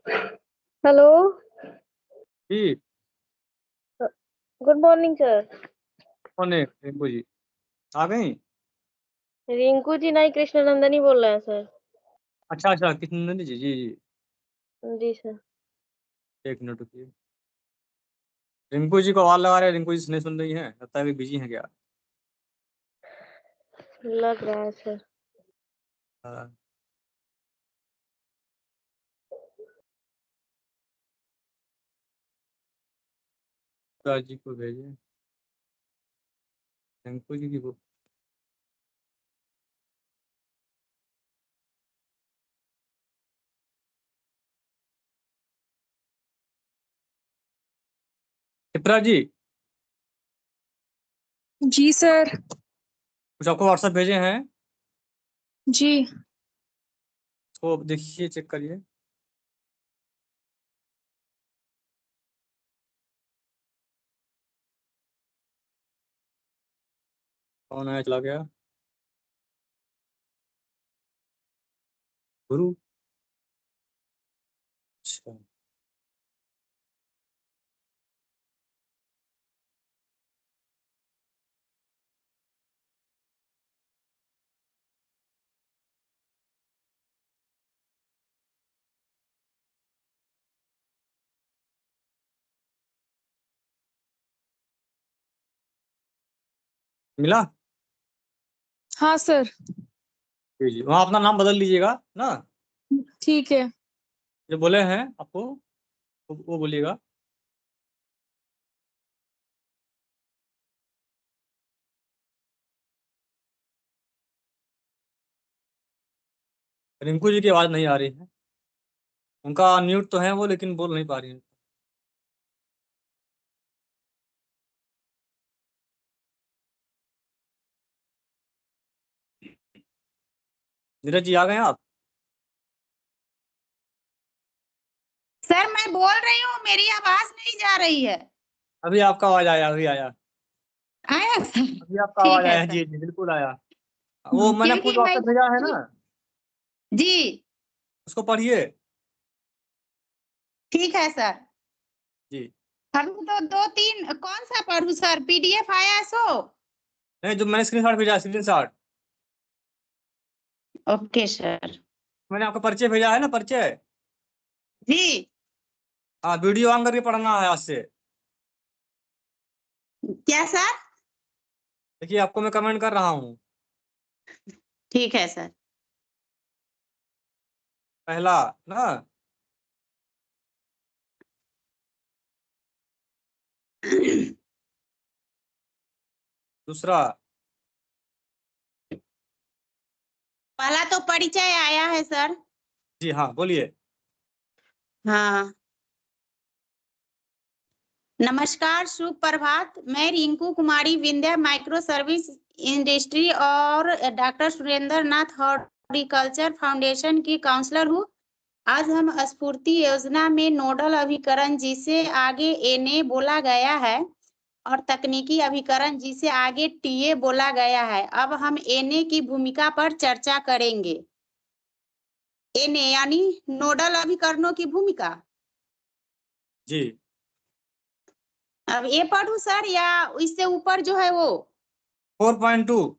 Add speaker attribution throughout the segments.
Speaker 1: Hello.
Speaker 2: जी
Speaker 1: good morning sir.
Speaker 2: कौन है? रिंकू जी आ गई?
Speaker 1: रिंकू जी नहीं, कृष्णानंदन ही बोल रहे हैं सर।
Speaker 2: अच्छा अच्छा, कृष्णनंदन जी जी जी।
Speaker 1: जी सर।
Speaker 2: एक मिनट रुकिए। रिंकू जी को आवाज लगा रहे हैं, रिंकू जी नहीं सुन रही है, लगता है बिजी है क्या?
Speaker 1: लग रहा है सर।
Speaker 2: हाँ। राज जी को भेजे, रिंकू जी की वो। चित्रा जी
Speaker 3: जी सर।
Speaker 2: कुछ आपको व्हाट्सएप भेजे हैं,
Speaker 3: जी
Speaker 2: तो देखिए, चेक करिए। कौन आया चला गया? गुरु। अच्छा मिला?
Speaker 3: हाँ सर।
Speaker 2: जी जी, वहाँ अपना नाम बदल लीजिएगा ना,
Speaker 3: ठीक है।
Speaker 2: जो बोले हैं आपको वो बोलिएगा। रिंकू जी की आवाज नहीं आ रही है, उनका म्यूट तो है वो, लेकिन बोल नहीं पा रही है। नीरज जी आ गए हैं आप?
Speaker 4: सर मैं बोल रही हूँ, मेरी आवाज नहीं जा रही है।
Speaker 2: अभी आपका आवाज आया, अभी आया,
Speaker 4: आया सर?
Speaker 2: अभी आपका
Speaker 4: ठीक
Speaker 2: आवाज
Speaker 4: है
Speaker 2: आया।
Speaker 4: सर।
Speaker 2: जी जी बिल्कुल आया। वो मैंने आपको
Speaker 4: क्योंकि
Speaker 2: जो
Speaker 4: मैं
Speaker 2: व्हाट्सएप भेजा है ना,
Speaker 4: जी
Speaker 2: उसको पढ़िए।
Speaker 4: ठीक है सर।
Speaker 2: जी
Speaker 4: हम तो दो तीन कौन सा पढ़ूं सर? पीडीएफ आया सो?
Speaker 2: नहीं, जो मैंने स्क्रीनशॉट भेजा, स्क्रीनशॉट
Speaker 4: ओके सर।
Speaker 2: मैंने आपको परिचय भेजा है ना, परिचय।
Speaker 4: जी
Speaker 2: हाँ, वीडियो ऑन करके पढ़ना है आज से।
Speaker 4: क्या सर?
Speaker 2: देखिए, आपको मैं कमेंट कर रहा हूँ।
Speaker 4: ठीक है सर।
Speaker 2: पहला ना, दूसरा,
Speaker 4: पहला तो परिचय आया है सर।
Speaker 2: जी हाँ बोलिए।
Speaker 4: हाँ। नमस्कार, शुभ प्रभात। मैं रिंकू कुमारी विंध्या माइक्रो सर्विस इंडस्ट्री और doctor Surendra Nath horticulture foundation की काउंसलर हूँ। आज हम स्फूर्ति योजना में नोडल अभिकरण जिसे आगे एनए बोला गया है और तकनीकी अभिकरण जिसे आगे टीए बोला गया है। अब हम एनए की भूमिका पर चर्चा करेंगे। एनए यानी नोडल अभिकरणों की भूमिका।
Speaker 2: जी
Speaker 4: अब ये पढ़ूं सर या इससे ऊपर जो है वो?
Speaker 2: 4.2।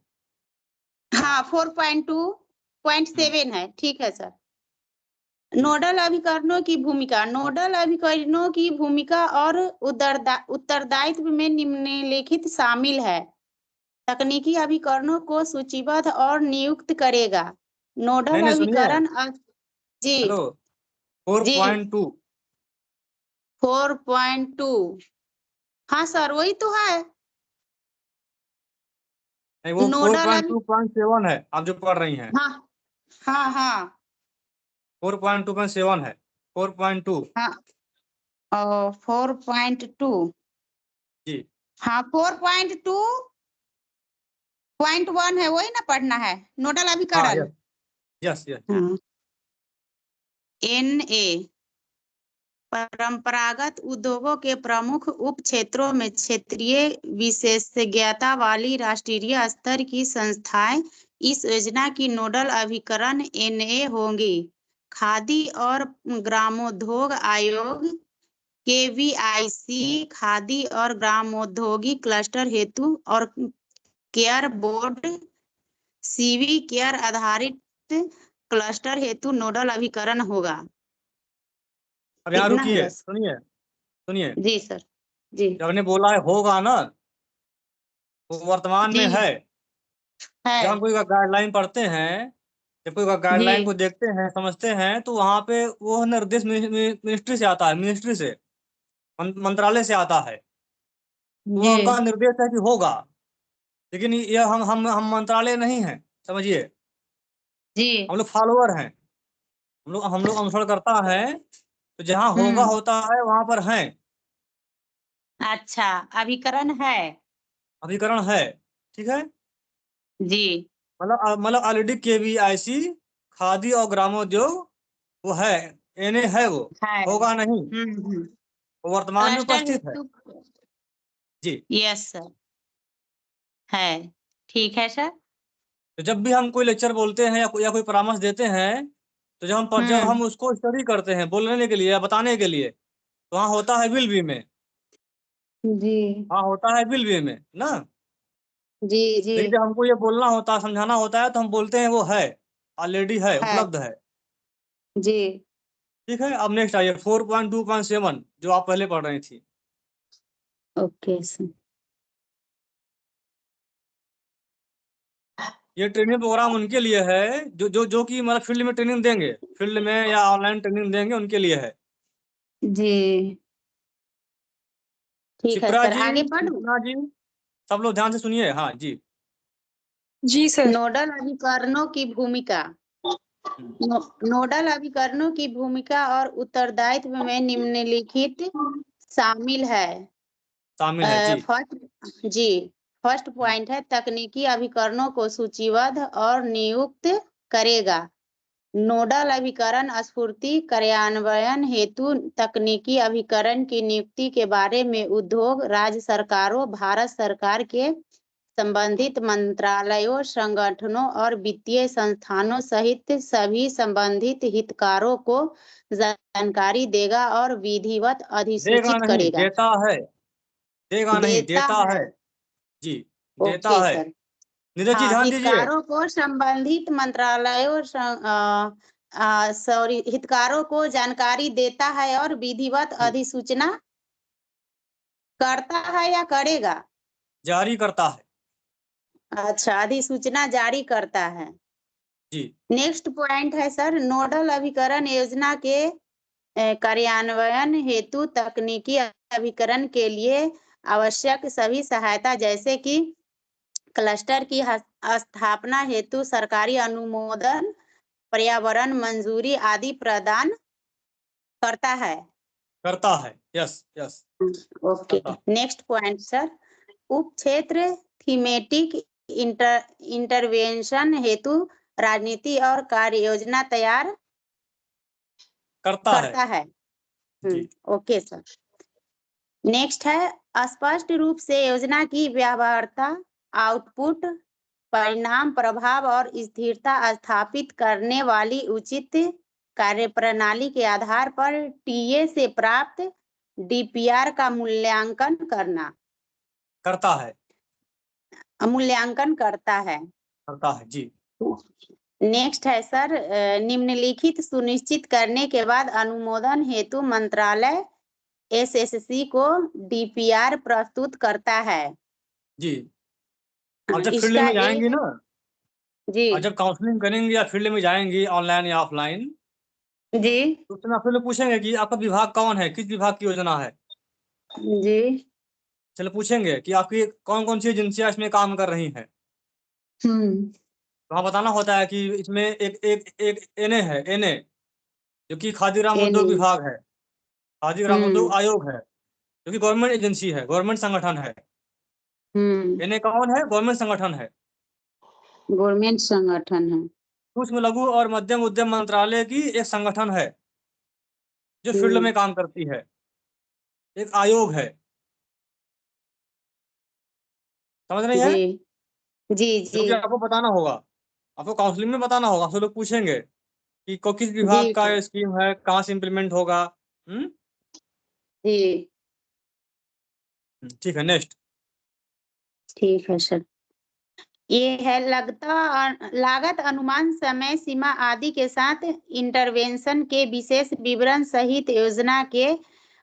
Speaker 4: हाँ 4.2.7 है। ठीक है सर। नोडल अभिकरणों की भूमिका। नोडल अभिकरणों की भूमिका और उत्तरदायित्व में निम्नलिखित शामिल है। तकनीकी अभिकरणों को सूचीबद्ध और नियुक्त करेगा। नोडल
Speaker 2: नहीं सुनिए,
Speaker 4: अभिकरण जी
Speaker 2: हेलो,
Speaker 4: जी
Speaker 2: 4.2।
Speaker 4: 4.2। हाँ सर वही तो है।
Speaker 2: नहीं, वो
Speaker 4: नोडल अभि
Speaker 2: 4.2.7 है, आप जो पढ़ रही हैं।
Speaker 4: हाँ हाँ हाँ
Speaker 2: 4.2.7 है, 4.2।
Speaker 4: हाँ 4.2।
Speaker 2: जी
Speaker 4: हाँ 4.2.1 है, वही ना पढ़ना है नोडल
Speaker 2: हाँ,
Speaker 4: अभिकरण।
Speaker 2: Yes yes yes.
Speaker 4: हाँ। एनए परंपरागत उद्योगों के प्रमुख उप क्षेत्रों में क्षेत्रीय विशेषज्ञता वाली राष्ट्रीय स्तर की संस्थाएं इस योजना की नोडल अभिकरण एनए होंगी। खादी और ग्रामोद्योग आयोग KVIC खादी और ग्रामोद्योगी क्लस्टर हेतु और केयर बोर्ड CV केयर आधारित क्लस्टर हेतु नोडल अभिकरण होगा।
Speaker 2: अब यहाँ
Speaker 4: इतना
Speaker 2: रुकिए,
Speaker 4: बस।
Speaker 2: सुनिए सुनिए,
Speaker 4: जी सर। जी
Speaker 2: जब आपने बोला है होगा ना, वो वर्तमान में
Speaker 4: जी
Speaker 2: है। जब हम
Speaker 4: है।
Speaker 2: कोई गाइडलाइन पढ़ते हैं, जब कोई गाइडलाइन को
Speaker 4: जी
Speaker 2: देखते हैं, समझते हैं, तो वहां पे वो निर्देश मिनिस्ट्री से आता है, मिनिस्ट्री से, मंत्रालय से आता है। तो वो उनका
Speaker 4: जी
Speaker 2: निर्देश है कि होगा। लेकिन ये हम मंत्रालय नहीं है, समझिए।
Speaker 4: जी
Speaker 2: हम लोग फॉलोअर हैं, हम लोग अनुसरण करता है। तो जहाँ होगा होता है वहां पर है,
Speaker 4: अच्छा, अभिकरण है।
Speaker 2: अभिकरण है। ठीक है,
Speaker 4: जी
Speaker 2: मतलब ऑलरेडी KVIC खादी और ग्रामोद्योग वो है, एने है वो,
Speaker 4: है।
Speaker 2: होगा नहीं,
Speaker 4: हम्म।
Speaker 2: वो वर्तमान में
Speaker 4: क्लस्टर
Speaker 2: उपस्थित है।
Speaker 4: हेतु।
Speaker 2: जी।
Speaker 4: Yes sir. है। ठीक है सर।
Speaker 2: तो जब भी हम कोई लेक्चर बोलते हैं या कोई परामर्श देते हैं, तो जब हम उसको स्टडी करते हैं बोलने के लिए या बताने के लिए, तो वहाँ होता है विल बी में,
Speaker 4: जी
Speaker 2: हाँ होता है विल बी में ना।
Speaker 4: जी जी
Speaker 2: लेकिन जब हमको ये बोलना होता है, समझाना होता है, तो हम बोलते हैं वो है, ऑलरेडी है,
Speaker 4: है।
Speaker 2: उपलब्ध है।
Speaker 4: जी
Speaker 2: ठीक है, अब नेक्स्ट आइए 4.2.7 जो आप पहले पढ़ रही थी।
Speaker 4: Okay sir.
Speaker 2: ये ट्रेनिंग प्रोग्राम उनके लिए है जो कि मतलब फील्ड में ट्रेनिंग देंगे, फील्ड में या ऑनलाइन ट्रेनिंग देंगे, उनके लिए है।
Speaker 4: जी ठीक है
Speaker 2: शिप्रा
Speaker 4: सर,
Speaker 2: जी,
Speaker 4: आगे बढ़ूं।
Speaker 2: कृष्णा जी, सब लोग ध्यान से सुनिए। हाँ जी।
Speaker 3: जी सर।
Speaker 4: नोडल अभिकरणों की भूमिका। नोडल अभिकरणों की भूमिका और उत्तरदायित्व में निम्नलिखित शामिल है।
Speaker 2: शामिल है जी।
Speaker 4: फर्स्ट पॉइंट है तकनीकी अभिकरणों को सूचीबद्ध और नियुक्त करेगा। नोडल अभिकरण स्फूर्ति कार्यान्वयन हेतु तकनीकी अभिकरण की नियुक्ति के बारे में उद्योग, राज्य सरकारों, भारत सरकार के संबंधित मंत्रालयों, संगठनों और वित्तीय संस्थानों सहित सभी संबंधित हितधारकों को जानकारी देगा और विधिवत
Speaker 2: देगा
Speaker 4: अधिसूचित
Speaker 2: नहीं,
Speaker 4: करेगा।
Speaker 2: देता है। देगा नहीं,
Speaker 4: देता
Speaker 2: देता
Speaker 4: है।
Speaker 2: है। जी, देता
Speaker 4: ओके
Speaker 2: है।
Speaker 4: सर।
Speaker 2: नीरज जी
Speaker 4: हाँ,
Speaker 2: ध्यान दीजिए।
Speaker 4: हितधारकों को संबंधित मंत्रालयों सॉरी हितधारकों को जानकारी देता है और विधिवत अधिसूचना करता है या करेगा।
Speaker 2: जारी करता है।
Speaker 4: अच्छा, अधिसूचना जारी करता है।
Speaker 2: जी।
Speaker 4: नेक्स्ट पॉइंट है सर, नोडल अभिकरण योजना के कार्यान्वयन हेतु तकनीकी अभिकरण के लिए आवश्यक सभी सहायता जैसे कि क्लस्टर की स्थापना हेतु सरकारी अनुमोदन, पर्यावरण मंजूरी आदि प्रदान करता है।
Speaker 2: करता है, यस यस।
Speaker 4: ओके।
Speaker 2: करता।
Speaker 4: नेक्स्ट पॉइंट सर, उप क्षेत्र थीमेटिक इंटरवेंशन हेतु राजनीति और कार्य योजना तैयार
Speaker 2: करता है
Speaker 4: करता है।
Speaker 2: जी।
Speaker 4: Okay sir. नेक्स्ट है स्पष्ट रूप से योजना की व्यवहार्यता, आउटपुट, परिणाम, प्रभाव और स्थिरता स्थापित करने वाली उचित कार्यप्रणाली के आधार पर टीए से प्राप्त DPR का मूल्यांकन करना।
Speaker 2: करता है।
Speaker 4: मूल्यांकन करता है।
Speaker 2: करता है जी।
Speaker 4: नेक्स्ट है सर, निम्नलिखित सुनिश्चित करने के बाद अनुमोदन हेतु मंत्रालय SSC को DPR प्रस्तुत करता है।
Speaker 2: जी। अब जब फील्ड
Speaker 4: इसका
Speaker 2: में
Speaker 4: एक
Speaker 2: जाएंगी ना,
Speaker 4: जी
Speaker 2: और जब काउंसलिंग करेंगे या फील्ड में जाएंगी ऑनलाइन या ऑफलाइन,
Speaker 4: जी
Speaker 2: तो उसमें आपसे लोग पूछेंगे कि आपका विभाग कौन है, किस विभाग की योजना है।
Speaker 4: जी
Speaker 2: चलो पूछेंगे कि आपकी कौन कौन सी एजेंसियां इसमें काम कर रही हैं। वहाँ बताना होता है कि इसमें एक एक एक एनए है, एनए, जो कि खादी ग्राम उद्योग
Speaker 4: नहीं।
Speaker 2: विभाग है, खादी ग्राम उद्योग आयोग है, जो कि गवर्नमेंट एजेंसी है, गवर्नमेंट संगठन है। एनए कौन है? गवर्नमेंट संगठन है।
Speaker 4: गवर्नमेंट संगठन है।
Speaker 2: सूक्ष्म लघु और मध्यम उद्यम मंत्रालय की एक संगठन है जो फील्ड में काम करती है, एक आयोग है। समझ रही है?
Speaker 4: जी जी
Speaker 2: जो
Speaker 4: जी
Speaker 2: कि आपको बताना होगा, आपको काउंसलिंग में बताना होगा, आपसे लोग पूछेंगे कि किस विभाग
Speaker 4: जी
Speaker 2: का
Speaker 4: सर।
Speaker 2: स्कीम है, कहाँ से इम्प्लीमेंट होगा।
Speaker 4: जी
Speaker 2: ठीक है, नेक्स्ट।
Speaker 4: ठीक है सर। ये है लागत अनुमान, समय सीमा आदि के साथ इंटरवेंशन के विशेष विवरण सहित योजना के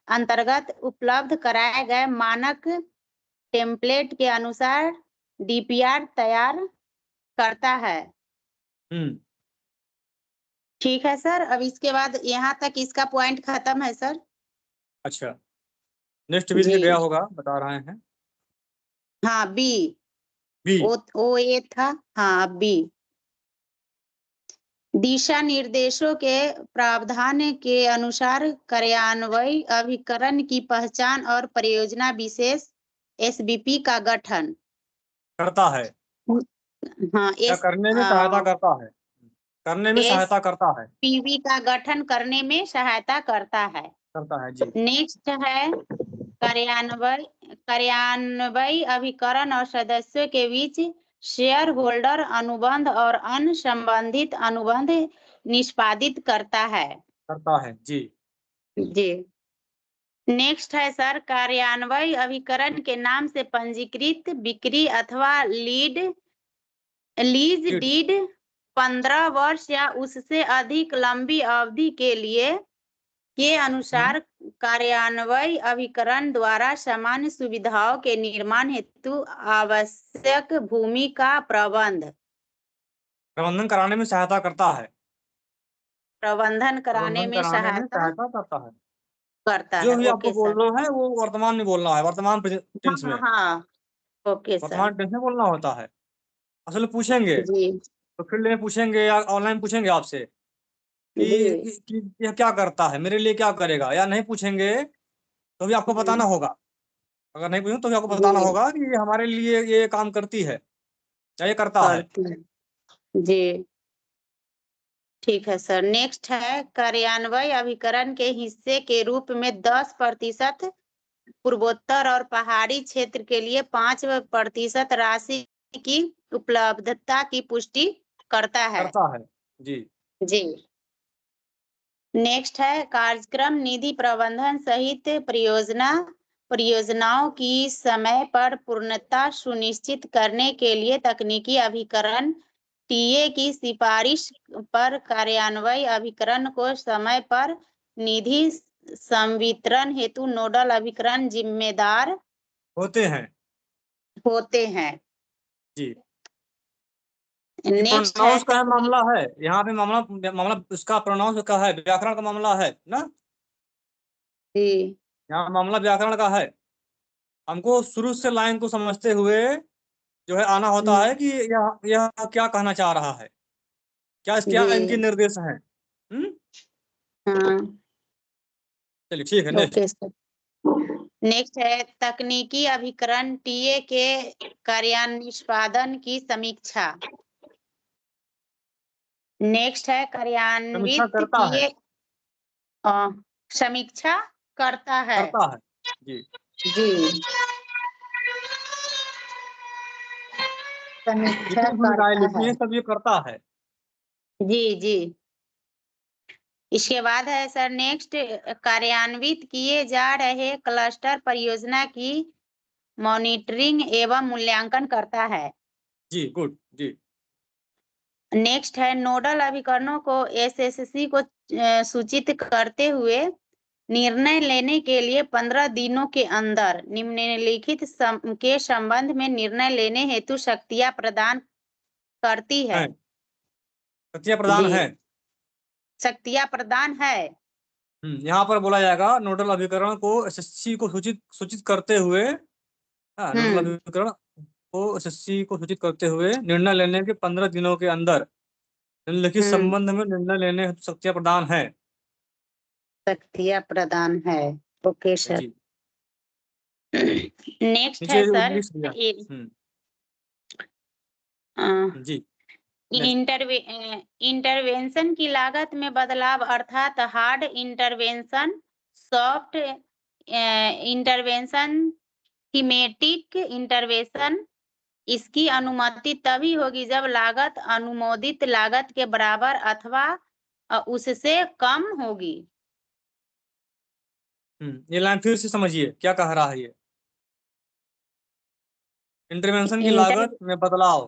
Speaker 4: अंतर्गत उपलब्ध कराए गए मानक टेम्पलेट के अनुसार डीपीआर तैयार करता है। ठीक है सर। अब इसके बाद यहाँ तक इसका पॉइंट खत्म है सर।
Speaker 2: अच्छा, नेक्स्ट भी
Speaker 4: जी
Speaker 2: गया होगा, बता रहे हैं।
Speaker 4: हाँ, बी।
Speaker 2: बी।
Speaker 4: ओ ए था, हाँ बी। दिशा निर्देशों के प्रावधान के अनुसार कार्यान्वयन अभिकरण की पहचान और परियोजना विशेष एसबीपी का गठन
Speaker 2: करता है
Speaker 4: हाँ
Speaker 2: या करने में सहायता करता है, करने में सहायता करता है,
Speaker 4: एसपीवी का गठन करने में सहायता करता है।
Speaker 2: करता है जी।
Speaker 4: नेक्स्ट है कार्यान्वयन अभिकरण और सदस्यों के बीच शेयर होल्डर अनुबंध और अन्य संबंधित अनुबंध निष्पादित करता है
Speaker 2: जी।
Speaker 4: जी। नेक्स्ट है सर कार्यान्वयन अभिकरण के नाम से पंजीकृत बिक्री अथवा लीज
Speaker 2: Lead।
Speaker 4: डीड 15 वर्ष या उससे अधिक लंबी अवधि के लिए के अनुसार कार्यान्वयन अभिकरण द्वारा सामान्य सुविधाओं के निर्माण हेतु आवश्यक भूमि का
Speaker 2: प्रबंधन कराने में सहायता करता है,
Speaker 4: प्रबंधन कराने
Speaker 2: प्रबंधन
Speaker 4: में
Speaker 2: कराने में
Speaker 4: सहायता
Speaker 2: सहायता करता है।
Speaker 4: करता
Speaker 2: जो
Speaker 4: है।
Speaker 2: भी आपको
Speaker 4: ओके सर।
Speaker 2: बोलना है वो वर्तमान में बोलना है, वर्तमान टेंस में,
Speaker 4: हाँ हाँ, ओके सर।
Speaker 2: वर्तमान टेंस में बोलना होता है। असल में पूछेंगे
Speaker 4: जी
Speaker 2: तो फील्ड में पूछेंगे या ऑनलाइन पूछेंगे आपसे
Speaker 4: जी
Speaker 2: कि यह क्या करता है, मेरे लिए क्या करेगा, या नहीं पूछेंगे तो भी आपको बताना होगा। अगर नहीं पूछेंगे तो भी आपको बताना
Speaker 4: जी
Speaker 2: होगा कि ये हमारे लिए ये काम करती है या ये करता है।
Speaker 4: करती है। जी ठीक है सर। नेक्स्ट है कार्यान्वयन अभिकरण के हिस्से के रूप में 10% पूर्वोत्तर और पहाड़ी क्षेत्र के लिए 5% राशि की उपलब्धता की पुष्टि करता है
Speaker 2: जी।
Speaker 4: जी। नेक्स्ट है कार्यक्रम निधि प्रबंधन सहित परियोजनाओं की समय पर पूर्णता सुनिश्चित करने के लिए तकनीकी अभिकरण टीए की सिफारिश पर कार्यान्वयन अभिकरण को समय पर निधि संवितरण हेतु नोडल अभिकरण जिम्मेदार
Speaker 2: होते हैं जी। ये
Speaker 4: नेक्स्ट है
Speaker 2: प्रोनाउंस का मामला है, यहाँ पे मामला मामला उसका प्रोनाउंस का है, व्याकरण का मामला है ना।
Speaker 4: जी
Speaker 2: यहाँ मामला व्याकरण का है। हमको शुरू से लाइन को समझते हुए जो है आना होता है कि यह क्या कहना चाह रहा है, क्या क्या इनके
Speaker 4: जी
Speaker 2: निर्देश हैं।
Speaker 4: हाँ
Speaker 2: चलिए ठीक है, नेक्स्ट।
Speaker 4: Okay sir. नेक्स्ट है तकनीकी अभिकरण टीए के कार्यान्वयन की समीक्षा। नेक्स्ट है
Speaker 2: समीक्षा
Speaker 4: कार्यान्वित
Speaker 2: करता है,
Speaker 4: किए समीक्षा करता है
Speaker 2: जी।
Speaker 4: जी। समीक्षा
Speaker 2: जितनी भी राय
Speaker 4: करता
Speaker 2: लिखी
Speaker 4: है
Speaker 2: है सब ये करता है।
Speaker 4: जी जी। इसके बाद है सर नेक्स्ट कार्यान्वित किए जा रहे क्लस्टर परियोजना की मॉनिटरिंग एवं मूल्यांकन करता है
Speaker 2: जी, गुड जी।
Speaker 4: नेक्स्ट है नोडल अभिकरणों को एसएससी को सूचित करते हुए निर्णय लेने के लिए 15 दिनों के अंदर निम्नलिखित के संबंध में निर्णय लेने हेतु शक्तियां प्रदान करती है
Speaker 2: शक्तियां प्रदान
Speaker 4: जी।
Speaker 2: है।
Speaker 4: शक्तियां प्रदान है
Speaker 2: यहाँ पर बोला जाएगा नोडल अभिकरण को एसएससी को सूचित करते हुए, नोडल अभिकरण को एसएससी को सूचित करते हुए निर्णय लेने के 15 दिनों के अंदर निम्नलिखित संबंध में निर्णय लेने हेतु शक्तियां प्रदान है।
Speaker 4: शक्तियां प्रदान है। Okay sir.
Speaker 2: जी।
Speaker 4: नेक्स्ट
Speaker 2: नीचे
Speaker 4: है सर
Speaker 2: लिख दिया। जी।
Speaker 4: इंटरवेंशन की लागत में बदलाव अर्थात hard intervention, soft intervention, thematic intervention. इसकी अनुमति तभी होगी जब लागत अनुमोदित लागत के बराबर अथवा उससे कम होगी।
Speaker 2: ये लाइन फिर से समझिए क्या कह रहा है ये। इंटरवेंशन की
Speaker 4: इंटर
Speaker 2: लागत में बदलाव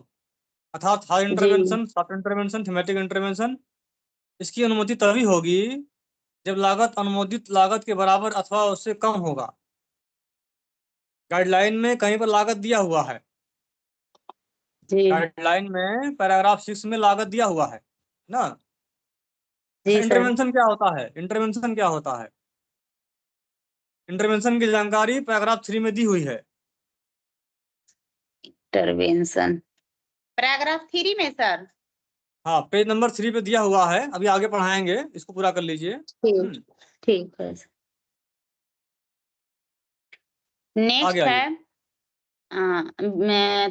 Speaker 2: अर्थात हार्ड
Speaker 4: जी
Speaker 2: intervention, soft intervention, thematic intervention, इसकी अनुमति तभी होगी जब लागत अनुमोदित लागत के बराबर अथवा उससे कम होगा। गाइडलाइन में कहीं पर लागत दिया हुआ है,
Speaker 4: जी
Speaker 2: गाइडलाइन में पैराग्राफ 6 में लागत दिया हुआ है ना। अच्छा,
Speaker 4: जी सर।
Speaker 2: इंटरवेंशन क्या होता है? इंटरवेंशन क्या होता है? इंटरवेंशन की जानकारी पैराग्राफ 3 में दी हुई है।
Speaker 4: इंटरवेंशन पैराग्राफ 3 में सर।
Speaker 2: हाँ, पेज नंबर 3 पे दिया हुआ है, अभी आगे पढ़ाएंगे, इसको पूरा कर लीजिए।
Speaker 4: ठीक ठीक है।
Speaker 2: आगे
Speaker 4: नेक्स्ट
Speaker 2: आइए।
Speaker 4: है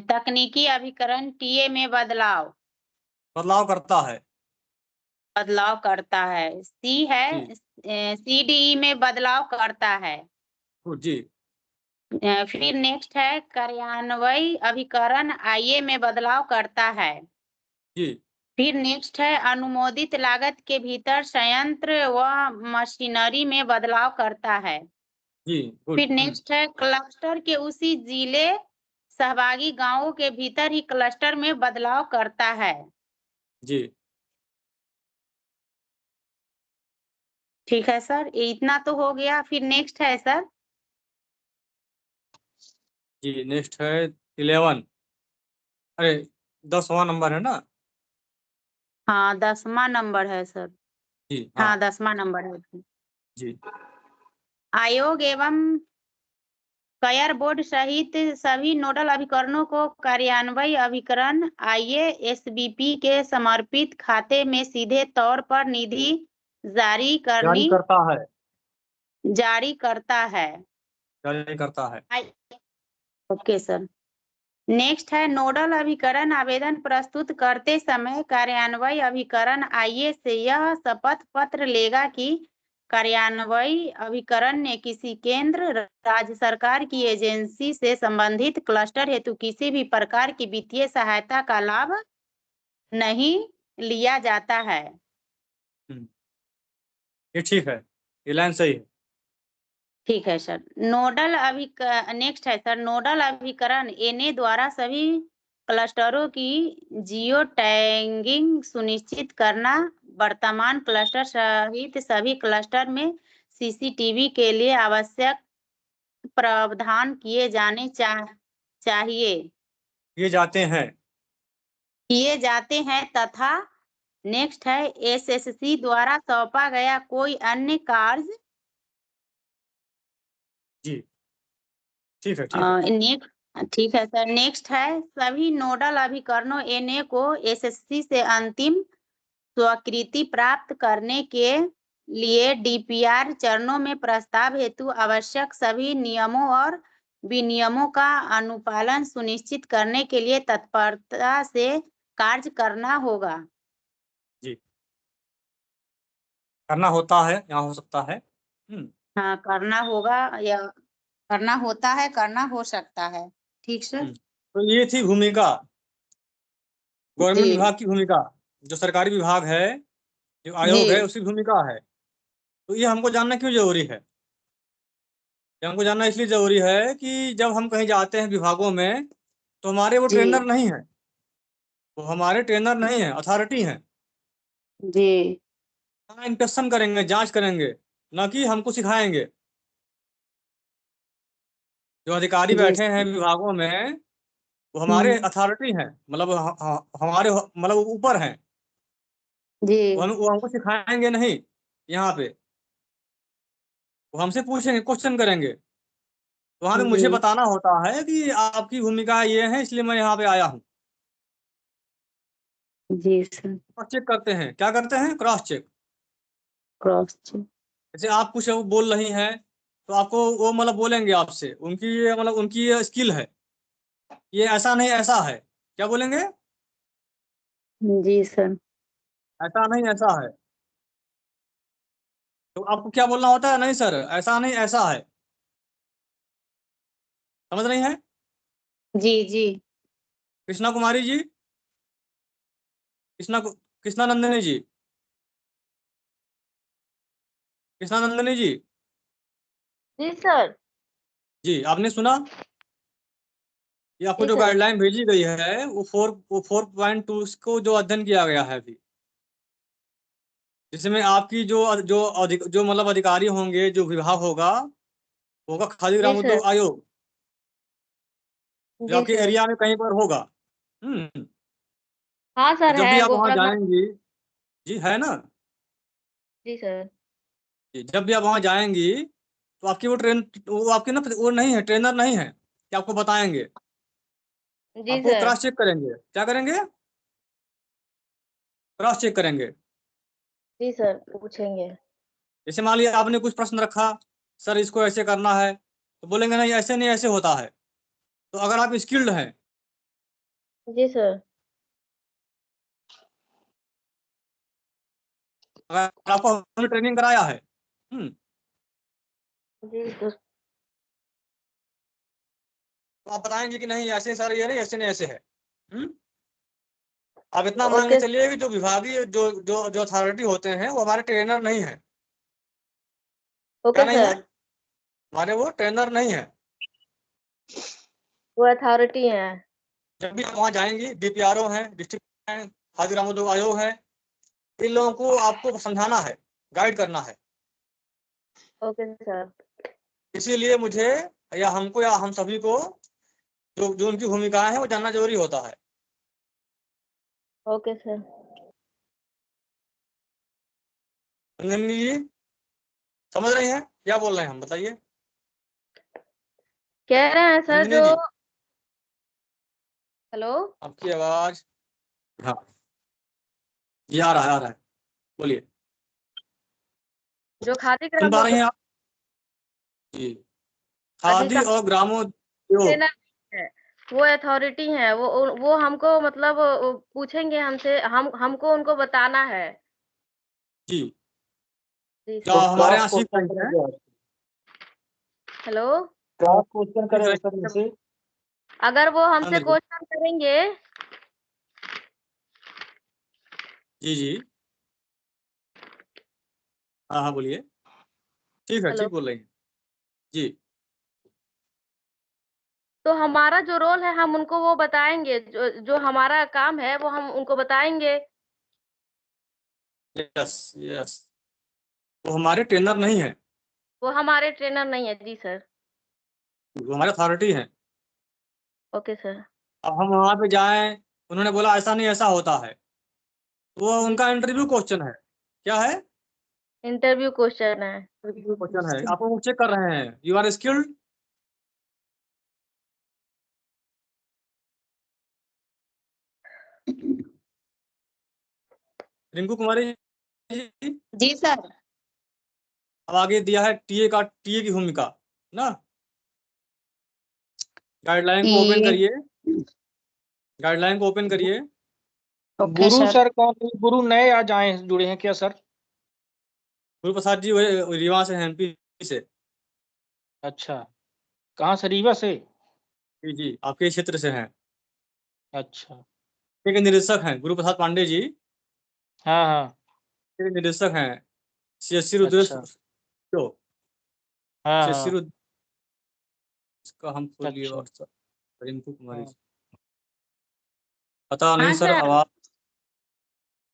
Speaker 4: तकनीकी अभिकरण टीए में बदलाव
Speaker 2: बदलाव करता है।
Speaker 4: करता है। सी है
Speaker 2: जी
Speaker 4: सीडीई में बदलाव करता है।
Speaker 2: जी
Speaker 4: फिर नेक्स्ट है कार्यान्वयन अभिकरण आईए में बदलाव करता है।
Speaker 2: जी
Speaker 4: फिर नेक्स्ट है अनुमोदित लागत के भीतर संयंत्र व मशीनरी में बदलाव करता है।
Speaker 2: जी गुड।
Speaker 4: फिर नेक्स्ट है क्लस्टर के उसी जिले सहभागी गांवों के भीतर ही क्लस्टर में बदलाव करता है।
Speaker 2: जी
Speaker 4: ठीक है सर, ये इतना तो हो गया। फिर नेक्स्ट है सर
Speaker 2: जी नेक्स्ट है 11। अरे 10वां नंबर है ना।
Speaker 4: हाँ 10वां नंबर है सर।
Speaker 2: जी
Speaker 4: हाँ
Speaker 2: हाँ
Speaker 4: 10वां नंबर है।
Speaker 2: जी
Speaker 4: आयोग एवं कयर बोर्ड सहित सभी नोडल अभिकरणों को कार्यान्वयन अभिकरण आईएएसबीपी के समर्पित खाते में सीधे तौर पर निधि जारी
Speaker 2: जारी करता है।
Speaker 4: करता है।
Speaker 2: जारी करता है।
Speaker 4: Okay sir. नेक्स्ट है नोडल अभिकरण आवेदन प्रस्तुत करते समय कार्यान्वयन अभिकरण आईए से यह शपथ पत्र लेगा कि कार्यान्वयन अभिकरण ने किसी केंद्र राज्य सरकार की एजेंसी से संबंधित क्लस्टर हेतु किसी भी प्रकार की वित्तीय सहायता का लाभ नहीं लिया जाता है।
Speaker 2: ये ठीक है, ये लाइन सही है।
Speaker 4: ठीक है सर। नेक्स्ट है सर नोडल अभिकरण एनए द्वारा सभी क्लस्टरों की जियो टैगिंग सुनिश्चित करना, वर्तमान क्लस्टर सहित सभी क्लस्टर में सीसीटीवी के लिए आवश्यक प्रावधान किए जाने चाहिए
Speaker 2: ये
Speaker 4: जाते हैं तथा नेक्स्ट है एसएससी द्वारा सौंपा गया कोई अन्य कार्य
Speaker 2: जी ठीक है ठीक है।
Speaker 4: नेक्स्ट ठीक है सर। नेक्स्ट है सभी नोडल अभिकरणों एनए को एसएससी से अंतिम स्वीकृति प्राप्त करने के लिए डीपीआर चरणों में प्रस्ताव हेतु आवश्यक सभी नियमों और विनियमों का अनुपालन सुनिश्चित करने के लिए तत्परता से कार्य करना होगा।
Speaker 2: जी करना होता है, यहाँ हो सकता है।
Speaker 4: हाँ करना होगा या करना होता है, करना हो सकता है। ठीक सर।
Speaker 2: तो ये थी भूमिका, गवर्नमेंट
Speaker 4: जी
Speaker 2: विभाग की भूमिका, जो सरकारी विभाग है, जो आयोग है,
Speaker 4: जी
Speaker 2: उसकी भूमिका है। तो ये हमको जानना क्यों जरूरी है? ये हमको जानना इसलिए जरूरी है कि जब हम कहीं जाते हैं विभागों में, तो हमारे वो
Speaker 4: जी
Speaker 2: ट्रेनर नहीं है, वो हमारे ट्रेनर नहीं है, अथॉरिटी है।
Speaker 4: जी
Speaker 2: हाँ, इंस्पेक्शन करेंगे, जांच करेंगे, न कि हमको सिखाएंगे। जो अधिकारी
Speaker 4: जी
Speaker 2: बैठे हैं विभागों में, वो हमारे
Speaker 4: हम्म,
Speaker 2: अथॉरिटी हैं, मतलब हमारे मतलब ऊपर हैं।
Speaker 4: जी
Speaker 2: वो हमको सिखाएंगे नहीं यहाँ पे, वो हमसे पूछेंगे, क्वेश्चन करेंगे। तो वहाँ पे मुझे
Speaker 4: जी
Speaker 2: बताना होता है कि आपकी भूमिका ये है, इसलिए मैं यहाँ पे आया हूँ।
Speaker 4: जी सर।
Speaker 2: क्रॉस चेक करते हैं, क्या करते हैं? Cross check.
Speaker 4: Cross check.
Speaker 2: जैसे आप कुछ बोल रही हैं, तो आपको वो मतलब बोलेंगे आपसे, उनकी ये मतलब उनकी ये स्किल है, ये ऐसा नहीं ऐसा है, क्या बोलेंगे?
Speaker 4: जी सर।
Speaker 2: ऐसा नहीं ऐसा है। तो आपको क्या बोलना होता है? नहीं सर, ऐसा नहीं ऐसा है। समझ रही हैं?
Speaker 4: जी जी
Speaker 2: कृष्णा कुमारी जी, कृष्णा कृष्णा नंदिनी जी, कृष्णानंदनी जी।
Speaker 1: जी सर।
Speaker 2: जी, आपने सुना? ये आपको
Speaker 1: जी
Speaker 2: जो
Speaker 1: सर।
Speaker 2: गाइडलाइन भेजी गई है वो 4.2 को जो अध्ययन किया गया है अभी, जिसमें आपकी जो मतलब अधिकारी होंगे, जो विभाग होगा खादी
Speaker 1: जी सर।
Speaker 2: ग्रामोद्योग आयोग, जो
Speaker 1: जी
Speaker 2: आपके
Speaker 1: सर।
Speaker 2: एरिया में कहीं पर होगा। हम्म।
Speaker 1: हाँ
Speaker 2: तो
Speaker 1: सर,
Speaker 2: जब भी
Speaker 1: है
Speaker 2: आप वहां
Speaker 1: गोपालगंज।
Speaker 2: जाएंगी, जी है ना,
Speaker 1: जी सर।
Speaker 2: जी जब भी आप वहां जाएंगी तो आपकी वो आपकी ना वो नहीं है, ट्रेनर नहीं है कि आपको बताएंगे,
Speaker 1: जी
Speaker 2: आपको
Speaker 1: सर।
Speaker 2: क्रॉस चेक करेंगे। क्या करेंगे? क्रॉस चेक करेंगे।
Speaker 1: जी सर, पूछेंगे।
Speaker 2: जैसे मान लिया आपने कुछ प्रश्न रखा, सर इसको ऐसे करना है, तो बोलेंगे नहीं ऐसे नहीं, ऐसे होता है। तो अगर आप स्किल्ड हैं,
Speaker 1: जी सर।
Speaker 2: अगर आपको हमने ट्रेनिंग कराया है,
Speaker 1: जी तो
Speaker 2: तो आप बताएंगे कि नहीं ऐसे सर, ये नहीं ऐसे नहीं ऐसे है। आप इतना मान के
Speaker 1: ओके।
Speaker 2: चलिए कि जो विभागीय जो जो जो अथॉरिटी होते हैं वो हमारे ट्रेनर नहीं है। क्या
Speaker 1: ओके
Speaker 2: नहीं है?
Speaker 1: सर।
Speaker 2: हमारे वो ट्रेनर नहीं है।
Speaker 1: वो अथॉरिटी है।
Speaker 2: जब भी आप वहाँ जाएंगे, डीपीआरओ हैं, डिस्ट्रिक्ट हैं, खादी ग्रामोद्योग आयोग है, इन लोगों को आपको समझाना है, गाइड करना है।
Speaker 1: Okay sir.
Speaker 2: इसीलिए मुझे या हमको या हम सभी को जो जो उनकी भूमिकाएं हैं वो जानना जरूरी होता है।
Speaker 1: Okay sir.
Speaker 2: नंदिनी जी समझ रही हैं क्या बोल रहे हैं हम? बताइए
Speaker 1: कह रहे हैं सर
Speaker 2: नंदिनी
Speaker 1: जो।
Speaker 2: जी।
Speaker 1: हेलो।
Speaker 2: आपकी आवाज, हाँ ये आ रहा है, आ रहा है, बोलिए।
Speaker 1: जो खादी
Speaker 2: सुन पा रही
Speaker 1: ग्रामोद्योग
Speaker 2: हैं आप? जी, खादी
Speaker 1: अधिकारी
Speaker 2: और ग्रामोद्योग।
Speaker 1: है, वो अथॉरिटी है, वो हमको मतलब पूछेंगे हमसे, हमको उनको बताना है।
Speaker 2: जी,
Speaker 1: जी
Speaker 2: जो
Speaker 1: सर।
Speaker 2: हमारे यहाँ सीख रहे हैं।
Speaker 1: हेलो।
Speaker 5: क्रॉस क्वेश्चन
Speaker 2: सीख
Speaker 5: करेंगे
Speaker 2: रहे
Speaker 5: सर इनसे।
Speaker 1: अगर वो हमसे
Speaker 2: हैं।
Speaker 1: क्वेश्चन करेंगे।
Speaker 2: जी जी, हाँ हाँ बोलिए। ठीक है,
Speaker 1: हेलो।
Speaker 2: ठीक बोल रही हैं जी।
Speaker 1: तो हमारा जो रोल है हम उनको वो बताएंगे, जो हमारा काम है वो हम उनको बताएंगे।
Speaker 2: यस यस, वो हमारे ट्रेनर नहीं है,
Speaker 1: वो हमारे ट्रेनर नहीं है। जी सर।
Speaker 2: वो हमारे अथॉरिटी हैं।
Speaker 1: Okay sir.
Speaker 2: अब हम वहां पे जाएं, उन्होंने बोला ऐसा नहीं ऐसा होता है, तो वो
Speaker 1: जी
Speaker 2: उनका इंटरव्यू क्वेश्चन है। क्या है?
Speaker 1: इंटरव्यू क्वेश्चन है।
Speaker 2: इंटरव्यू क्वेश्चन है, आपको चेक कर रहे हैं you are skilled. Rinku Kumari ji.
Speaker 4: जी सर।
Speaker 2: अब आगे दिया है टीए की भूमिका ना। गाइडलाइन को ओपन
Speaker 4: ये
Speaker 2: करिए, गाइडलाइन को ओपन करिए।
Speaker 4: ओके
Speaker 5: गुरु
Speaker 4: सर।
Speaker 5: सर कौन? गुरु नए आज आए जुड़े हैं क्या सर?
Speaker 2: गुरु प्रसाद जी वही रीवा से हैं, एमपी से।
Speaker 5: अच्छा, कहाँ से? रीवा से?
Speaker 2: जी जी, आपके क्षेत्र से हैं।
Speaker 5: अच्छा।
Speaker 2: ठीक है, निदेशक हैं गुरु प्रसाद पांडे जी।
Speaker 5: हाँ हाँ।
Speaker 2: ठीक है, निदेशक हैं सीएससी
Speaker 5: अच्छा।
Speaker 2: रुद्रेश्वर जो
Speaker 5: हाँ
Speaker 2: सीएससी
Speaker 5: हाँ।
Speaker 2: रुद्र, इसका हम खोल लिए
Speaker 5: अच्छा।
Speaker 2: व्हाट्सएप। रिंकू कुमारी
Speaker 5: हाँ।
Speaker 2: जी, पता नहीं
Speaker 4: हाँ
Speaker 2: सर
Speaker 4: सर।
Speaker 2: आवाज।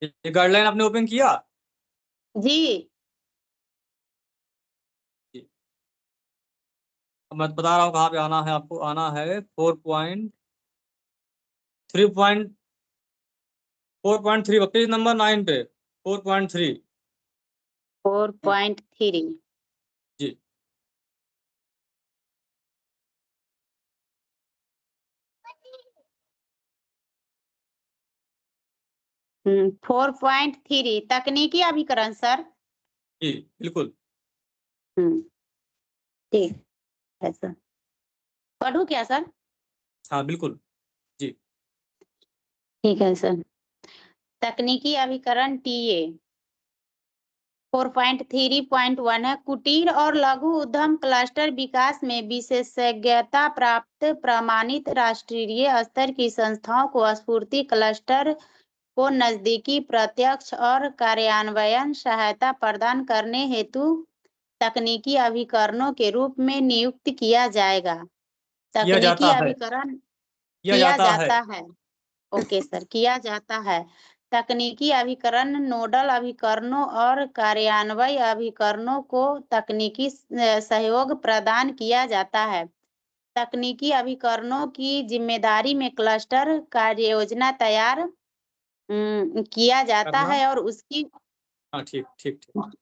Speaker 2: ये गाइडलाइन आपने ओपन किया?
Speaker 4: जी।
Speaker 2: जी, अब मैं बता रहा हूँ कहाँ पे आना है आपको। आना है 4.3 पेज नंबर 9 पे 4.3।
Speaker 4: 4.3।
Speaker 2: जी
Speaker 4: 4.3 तकनीकी अभिकरण सर।
Speaker 2: जी बिल्कुल।
Speaker 4: ठीक है सर। पढ़ूं क्या सर?
Speaker 2: हाँ बिल्कुल जी।
Speaker 4: ठीक है सर। तकनीकी अभिकरण टीए 4.3.1 है। कुटीर और लघु उद्यम क्लस्टर विकास में विशेषज्ञता प्राप्त प्रमाणित राष्ट्रीय स्तर की संस्थाओं को स्फूर्ति क्लस्टर को नजदीकी प्रत्यक्ष और कार्यान्वयन सहायता प्रदान करने हेतु तकनीकी अभिकरणों के रूप में नियुक्त किया जाएगा।
Speaker 2: किया
Speaker 4: तकनीकी
Speaker 2: जाता है,
Speaker 4: अभिकरण
Speaker 2: किया
Speaker 4: किया
Speaker 2: जाता है।
Speaker 4: जाता है। ओके सर, किया जाता है। तकनीकी अभिकरण नोडल अभिकरणों और कार्यान्वयन अभिकरणों को तकनीकी सहयोग प्रदान किया जाता है। तकनीकी अभिकरणों की जिम्मेदारी में क्लस्टर कार्य योजना तैयार किया जाता
Speaker 2: करना,
Speaker 4: है और उसकी
Speaker 2: हाँ ठीक ठीक ठीक।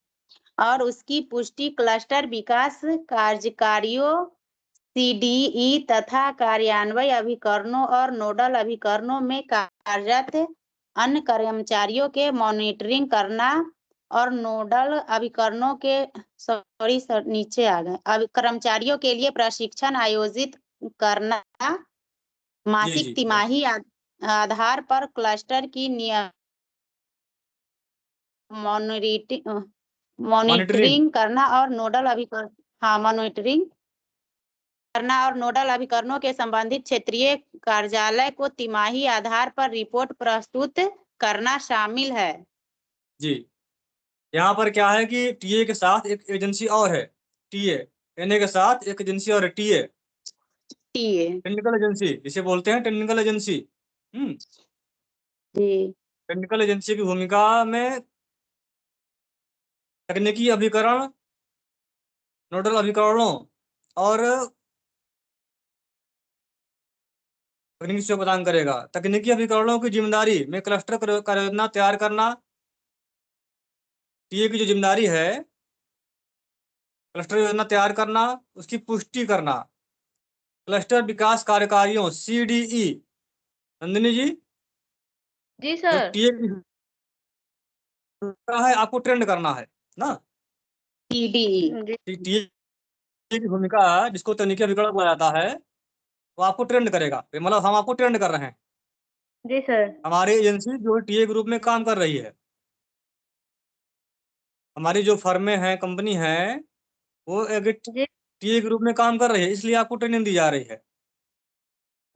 Speaker 4: पुष्टि क्लस्टर विकास कार्यकारियों सीडीई तथा कार्यान्वयन अभिकरणों और नोडल अभिकरणों में कार्यरत अन्य कर्मचारियों के मॉनिटरिंग करना और नोडल अभिकरणों के नीचे आ गए कर्मचारियों के लिए प्रशिक्षण आयोजित करना,
Speaker 2: जी
Speaker 4: मासिक
Speaker 2: जी
Speaker 4: तिमाही आधार पर क्लस्टर की
Speaker 2: मॉनिटरिंग,
Speaker 4: मॉनिटरिंग करना और नोडल अभिकरण मॉनिटरिंग करना और नोडल अभिकरणों के संबंधित क्षेत्रीय कार्यालय को तिमाही आधार पर रिपोर्ट प्रस्तुत करना शामिल है।
Speaker 2: जी। यहाँ पर क्या है कि टीए के साथ एक एजेंसी और है, टीए एनए के साथ एक एजेंसी और है, टीए टेक्निकल एजेंसी जिसे बोलते हैं, टेक्निकल एजेंसी।
Speaker 4: जी
Speaker 2: टेक्निकल एजेंसी की भूमिका में तकनीकी अभिकरण, नोडल अभिकरणों और तकनीकी सहयोग प्रदान करेगा। तकनीकी अभिकरणों की जिम्मेदारी में क्लस्टर कार्ययोजना तैयार करना, टीए की जो जिम्मेदारी है क्लस्टर योजना तैयार करना, उसकी पुष्टि करना, क्लस्टर विकास कार्यकारियों सीडीई, नंदिनी जी
Speaker 1: जी
Speaker 2: जो
Speaker 1: सर।
Speaker 2: टीए की है आपको ट्रेंड करना है ना,
Speaker 4: सीडीई
Speaker 1: जी
Speaker 2: टीए की भूमिका जिसको तकनीकी अभिकरण बोला जाता है वो आपको ट्रेंड करेगा, मतलब हम आपको ट्रेंड कर रहे हैं।
Speaker 1: जी सर।
Speaker 2: हमारी एजेंसी जो टीए ग्रुप में काम कर रही है, हमारी जो फर्में हैं, कंपनी है, वो एक
Speaker 1: जी
Speaker 2: टीए ग्रुप में काम कर रही है, इसलिए आपको ट्रेनिंग दी जा रही है।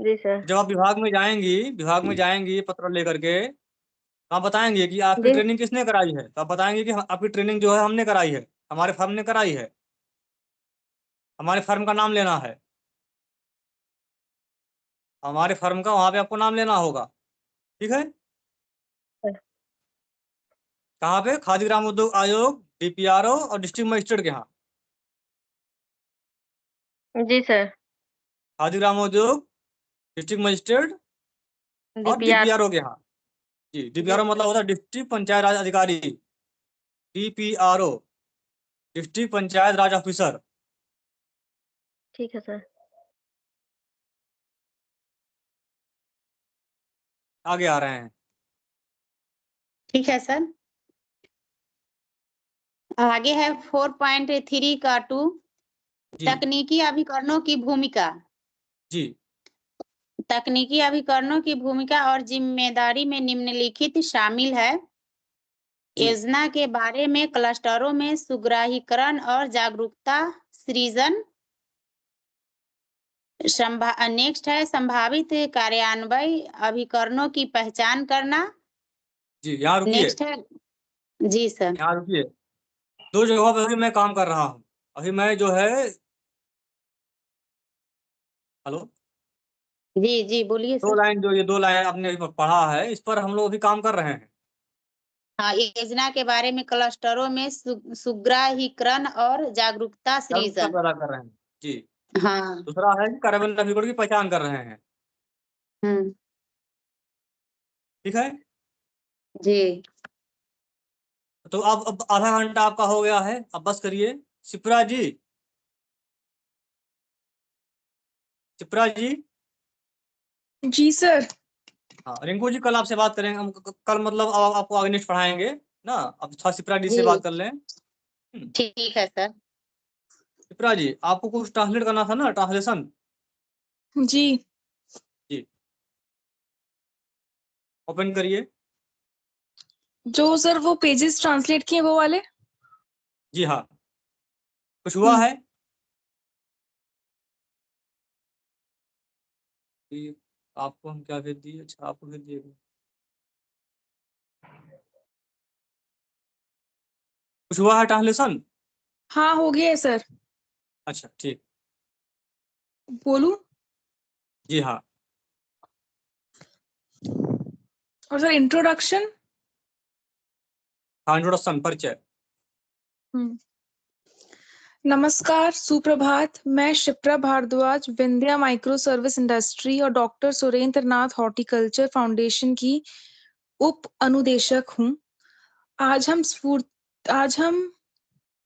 Speaker 1: जी सर।
Speaker 2: जब आप विभाग में जाएंगी पत्र लेकर के, आप बताएंगे कि आपकी
Speaker 1: जी
Speaker 2: ट्रेनिंग किसने कराई है, तो आप बताएंगे कि आपकी ट्रेनिंग जो है हमने कराई है, हमारे फर्म ने कराई है, हमारे फर्म का नाम लेना है, हमारे फर्म का वहां पे आपको नाम लेना होगा। ठीक है, कहाँ पे? खादी ग्राम उद्योग आयोग, डीपीआरओ और डिस्ट्रिक्ट मजिस्ट्रेट के यहाँ।
Speaker 1: जी सर।
Speaker 2: खादी ग्राम उद्योग, डिस्ट्रिक्ट मजिस्ट्रेट और
Speaker 1: डीपीआर।
Speaker 2: डीपीआरओ के यहाँ। जी,
Speaker 1: जी
Speaker 2: डीपीआरओ मतलब होता है डिस्ट्रिक्ट पंचायत राज अधिकारी, डीपीआरओ डिस्ट्रिक्ट पंचायत राज ऑफिसर।
Speaker 1: ठीक है सर।
Speaker 2: आगे आ रहे हैं।
Speaker 4: ठीक है सर। आगे है 4.3 का 2
Speaker 2: जी
Speaker 4: तकनीकी अभिकरणों की भूमिका।
Speaker 2: जी
Speaker 4: तकनीकी अभिकरणों की भूमिका और जिम्मेदारी में निम्नलिखित शामिल है।
Speaker 2: जी
Speaker 4: योजना के बारे में क्लस्टरों में सुग्राहीकरण और जागरूकता सृजन। नेक्स्ट है संभावित कार्यान्वयन अभिकरणों की पहचान करना।
Speaker 2: जी, यहाँ रुकिए,
Speaker 4: नेक्स्ट है जी सर।
Speaker 2: यहाँ रुकिए। दो जगहों पर अभी मैं काम कर रहा हूँ, अभी मैं जो है, हेलो,
Speaker 4: जी जी बोलिए
Speaker 2: दो
Speaker 4: सर।
Speaker 2: लाइन जो ये दो लाइन आपने अभी पढ़ा है, इस पर हम लोग अभी काम कर रहे हैं।
Speaker 4: हाँ, योजना के बारे में क्लस्टरों में सुग्राहीकरण और जागरूकता
Speaker 2: जागरूकता
Speaker 4: सृजन।
Speaker 2: पैदा कर रहे हैं। जी,
Speaker 4: हाँ।
Speaker 2: दूसरा है कि कार्बन नवीकरण की पहचान कर रहे हैं।
Speaker 4: हम्म।
Speaker 2: ठीक है,
Speaker 4: जी
Speaker 2: तो अब आधा घंटा आपका हो गया है, अब बस करिए। शिप्रा जी, शिप्रा जी,
Speaker 3: जी सर।
Speaker 2: हाँ रिंकू जी, कल आपसे बात करेंगे हम, कल मतलब अब आपको आगे नेक्स्ट पढ़ाएंगे ना। अब थोड़ा शिप्रा जी से
Speaker 4: जी
Speaker 2: बात कर लें।
Speaker 4: ठीक है सर।
Speaker 2: शिप्रा जी, आपको कुछ ट्रांसलेट करना था ना, ट्रांसलेशन।
Speaker 3: जी
Speaker 2: जी, ओपन करिए।
Speaker 3: जो सर वो पेजेस ट्रांसलेट किए वो वाले।
Speaker 2: जी हाँ, कुछ हुआ है? ये आपको हम क्या भेज दिए? अच्छा, आपको भेज दिए। कुछ हुआ है ट्रांसलेशन?
Speaker 3: हाँ हो गया है सर।
Speaker 2: अच्छा ठीक,
Speaker 3: बोलूं?
Speaker 2: जी हाँ।
Speaker 3: और सर इंट्रोडक्शन।
Speaker 2: हाँ, इंट्रोडक्शन, परिचय।
Speaker 3: नमस्कार, सुप्रभात। मैं Shipra Bhardwaj Vindhya micro service industry और doctor Surendra Nath horticulture foundation की उप अनुदेशक हूँ। आज हम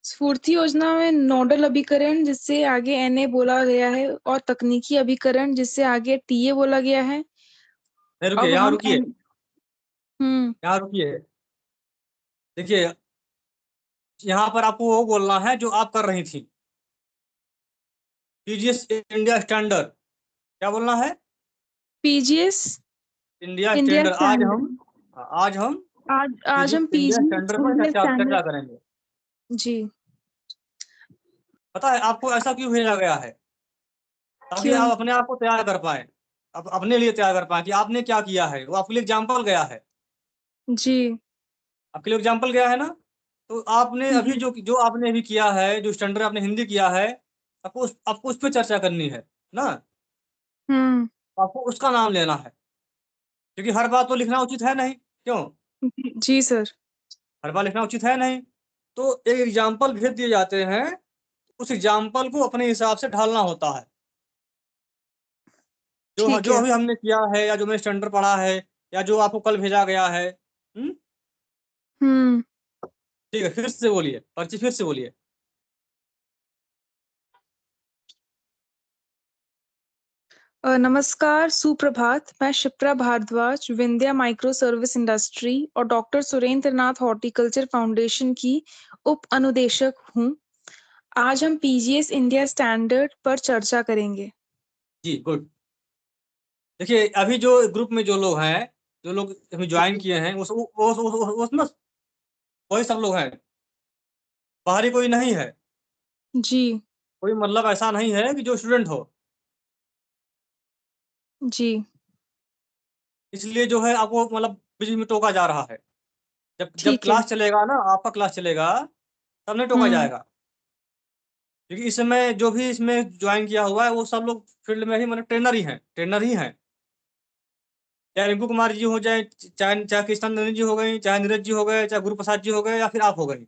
Speaker 3: स्फूर्ति योजना में नोडल अभिकरण जिससे आगे एनए बोला गया है और तकनीकी अभिकरण जिससे आगे टीए बोला गया है।
Speaker 2: नहीं रुकिए,
Speaker 3: अब
Speaker 2: यहाँ
Speaker 3: हम
Speaker 2: रुकिए,
Speaker 3: हम्म
Speaker 2: यहाँ रुकिए। देखिए, यहाँ पर आपको वो बोलना है जो आप कर रही थी, पीजीएस इंडिया स्टैंडर्ड। क्या बोलना है?
Speaker 3: PGS
Speaker 2: India
Speaker 3: India
Speaker 2: standard. आज हम
Speaker 3: स्टैंडर्ड।
Speaker 2: आज हम
Speaker 3: आज हम
Speaker 2: पीजीएस इंडिया
Speaker 3: पीजीएस
Speaker 2: स्टैंडर्ड पर
Speaker 3: इंडिया
Speaker 2: चर्चा चर्चा
Speaker 3: स्टैंडर्ड।
Speaker 2: करेंगे।
Speaker 3: जी।
Speaker 2: पता है आपको ऐसा क्यों भेजा गया है? ताकि
Speaker 3: क्यों?
Speaker 2: आप अपने आप को तैयार कर पाए, आप अपने लिए तैयार कर पाए कि आपने क्या किया है। वो आपके लिए एग्जाम्पल गया है,
Speaker 3: जी
Speaker 2: आपके लिए एग्जाम्पल गया है ना। तो आपने अभी
Speaker 3: जी
Speaker 2: जो जो आपने अभी किया है, जो स्टैंडर्ड आपने हिंदी किया है, आपको उस पर चर्चा करनी है ना।
Speaker 3: हम्म
Speaker 2: आपको उसका नाम लेना है, क्योंकि हर बात तो लिखना उचित है नहीं, क्यों?
Speaker 3: जी सर।
Speaker 2: हर बात लिखना उचित है नहीं। तो एक एग्जाम्पल भेज दिए जाते हैं, उस एग्जाम्पल को अपने हिसाब से ढालना होता है। जो
Speaker 3: ठीक
Speaker 2: जो
Speaker 3: है।
Speaker 2: अभी हमने किया है, या जो मैंने स्टैंडर्ड पढ़ा है, या जो आपको कल भेजा गया है।
Speaker 3: हम्म
Speaker 2: ठीक है, फिर से बोलिए, पर्ची फिर से बोलिए।
Speaker 3: नमस्कार, सुप्रभात। मैं Shipra Bhardwaj Vindhya micro service industry और doctor Surendra Nath horticulture foundation की उप अनुदेशक हूँ। आज हम पीजीएस इंडिया स्टैंडर्ड पर चर्चा करेंगे।
Speaker 2: जी गुड। देखिए, अभी जो ग्रुप में जो लोग हैं, जो लोग अभी ज्वाइन किए हैं, उसमें वही सब लोग हैं, बाहरी कोई नहीं है।
Speaker 3: जी
Speaker 2: कोई मतलब ऐसा नहीं है कि जो स्टूडेंट हो।
Speaker 3: जी
Speaker 2: इसलिए जो है आपको मतलब बीच में टोका जा रहा है। जब जब
Speaker 3: ठीक है।
Speaker 2: क्लास चलेगा ना, आपका क्लास चलेगा, तब नहीं टोका
Speaker 3: हम्म
Speaker 2: जाएगा। क्योंकि इस समय जो भी इसमें ज्वाइन किया हुआ है, वो सब लोग फील्ड में ही मतलब ट्रेनर ही हैं, ट्रेनर ही हैं। चाहे रिंकू कुमार जी हो जाए, चाहे चाहे कृष्ण नंदन जी हो गई, चाहे नीरज जी हो गए, चाहे गुरु प्रसाद जी हो गए, या फिर आप हो गई,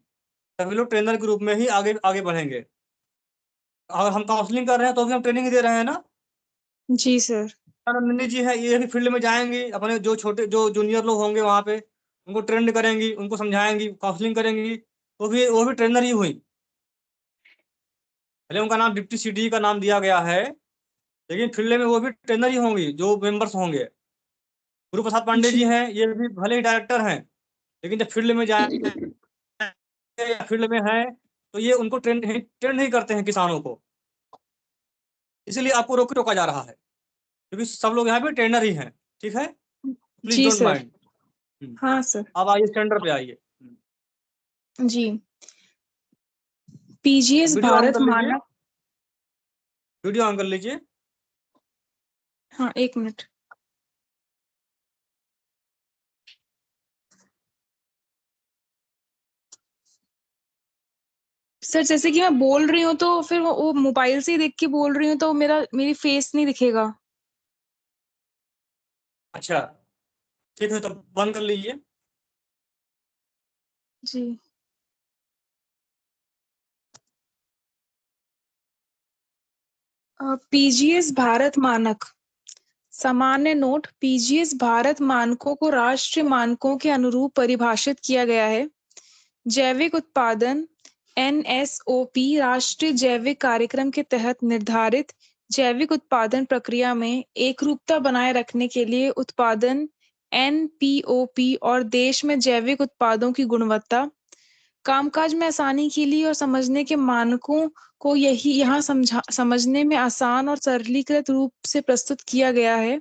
Speaker 2: सभी लोग ट्रेनर के रूप में ही आगे आगे बढ़ेंगे। अगर हम काउंसलिंग कर रहे हैं तो भी हम ट्रेनिंग ही दे रहे हैं ना।
Speaker 3: जी सर।
Speaker 2: नंदिनी जी है, ये भी फील्ड में जाएंगी, अपने जो छोटे जो जूनियर लोग होंगे वहाँ पे उनको ट्रेंड करेंगी, उनको समझाएंगी, काउंसलिंग करेंगी। वो भी ट्रेनर ही हुई। भले उनका नाम डिप्टी सीडी का नाम दिया गया है, लेकिन फील्ड में वो भी ट्रेनर ही होंगी जो मेंबर्स होंगे। गुरु प्रसाद पांडे
Speaker 3: जी
Speaker 2: जी हैं, ये भी भले ही डायरेक्टर हैं, लेकिन जब फील्ड में जाए या फील्ड में है, तो ये उनको ट्रेंड ही करते हैं किसानों को। इसलिए आपको रोक टोका जा रहा है, क्योंकि सब लोग यहाँ पे ट्रेनर ही हैं। ठीक है, प्लीज
Speaker 3: जी
Speaker 2: डोंट
Speaker 3: सर।
Speaker 2: माइंड।
Speaker 3: हाँ सर।
Speaker 2: अब आइए स्टैंडर्ड पे आइए।
Speaker 3: जी। पीजीएस
Speaker 2: वीडियो ऑन
Speaker 3: भारत
Speaker 2: कर लीजिए,
Speaker 3: मानक।
Speaker 2: वीडियो ऑन कर लीजिए।
Speaker 3: हाँ, एक मिनट। सर जैसे कि मैं बोल रही हूँ तो फिर वो मोबाइल से ही देख के बोल रही हूँ तो मेरी फेस नहीं दिखेगा।
Speaker 2: अच्छा ठीक है, तो बंद कर लीजिए।
Speaker 3: जी। पीजीएस भारत मानक। सामान्य नोट: पीजीएस भारत मानकों को राष्ट्रीय मानकों के अनुरूप परिभाषित किया गया है। जैविक उत्पादन एनएसओपी राष्ट्रीय जैविक कार्यक्रम के तहत निर्धारित जैविक उत्पादन प्रक्रिया में एकरूपता बनाए रखने के लिए उत्पादन एनपीओपी और देश में जैविक उत्पादों की गुणवत्ता कामकाज में आसानी के लिए और समझने के मानकों को यहाँ समझने में आसान और सरलीकृत रूप से प्रस्तुत किया गया है।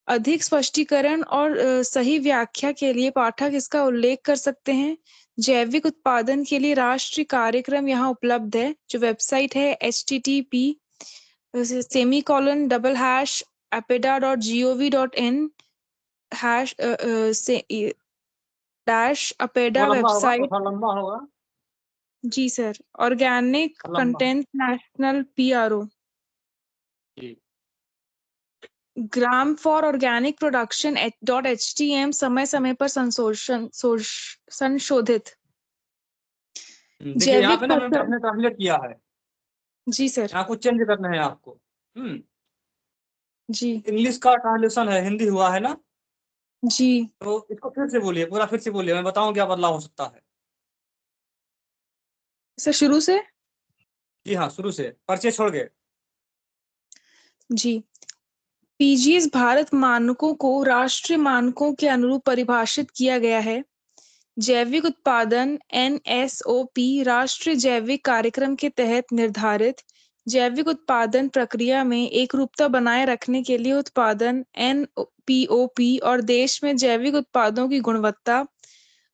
Speaker 3: अधिक स्पष्टीकरण और सही व्याख्या के लिए पाठक इसका उल्लेख कर सकते हैं। जैविक उत्पादन के लिए राष्ट्रीय कार्यक्रम यहाँ उपलब्ध है, जो वेबसाइट है http://apeda.gov.in/apeda
Speaker 2: थोड़ा लंबा होगा,
Speaker 3: वेबसाइट।
Speaker 2: थोड़ा लंबा होगा।
Speaker 3: जी सर। ऑर्गेनिक
Speaker 2: लंबा।
Speaker 3: Content national PRO।
Speaker 5: जी।
Speaker 3: Gram for organic production .htm समय समय पर संशोधित।
Speaker 2: देखिए यहाँ
Speaker 3: जैविक
Speaker 2: पे ना मैंने
Speaker 3: फसल।
Speaker 2: आपने ट्रांसलेट किया है,
Speaker 3: जी सर।
Speaker 2: यहाँ कुछ चेंज करना है आपको।
Speaker 3: जी
Speaker 2: इंग्लिश का ट्रांसलेशन है, हिंदी हुआ है ना,
Speaker 3: जी
Speaker 2: तो इसको फिर से बोलिए, पूरा फिर से बोलिए, मैं बताऊं क्या बदलाव हो सकता है।
Speaker 3: सर शुरू से।
Speaker 2: जी हाँ, शुरू से, पर्चे छोड़ के।
Speaker 3: जी। PGS भारत मानकों को राष्ट्रीय मानकों के अनुरूप परिभाषित किया गया है। जैविक उत्पादन NSOP राष्ट्रीय जैविक कार्यक्रम के तहत निर्धारित जैविक उत्पादन प्रक्रिया में एकरूपता बनाए रखने के लिए उत्पादन NPOP और देश में जैविक उत्पादों की गुणवत्ता,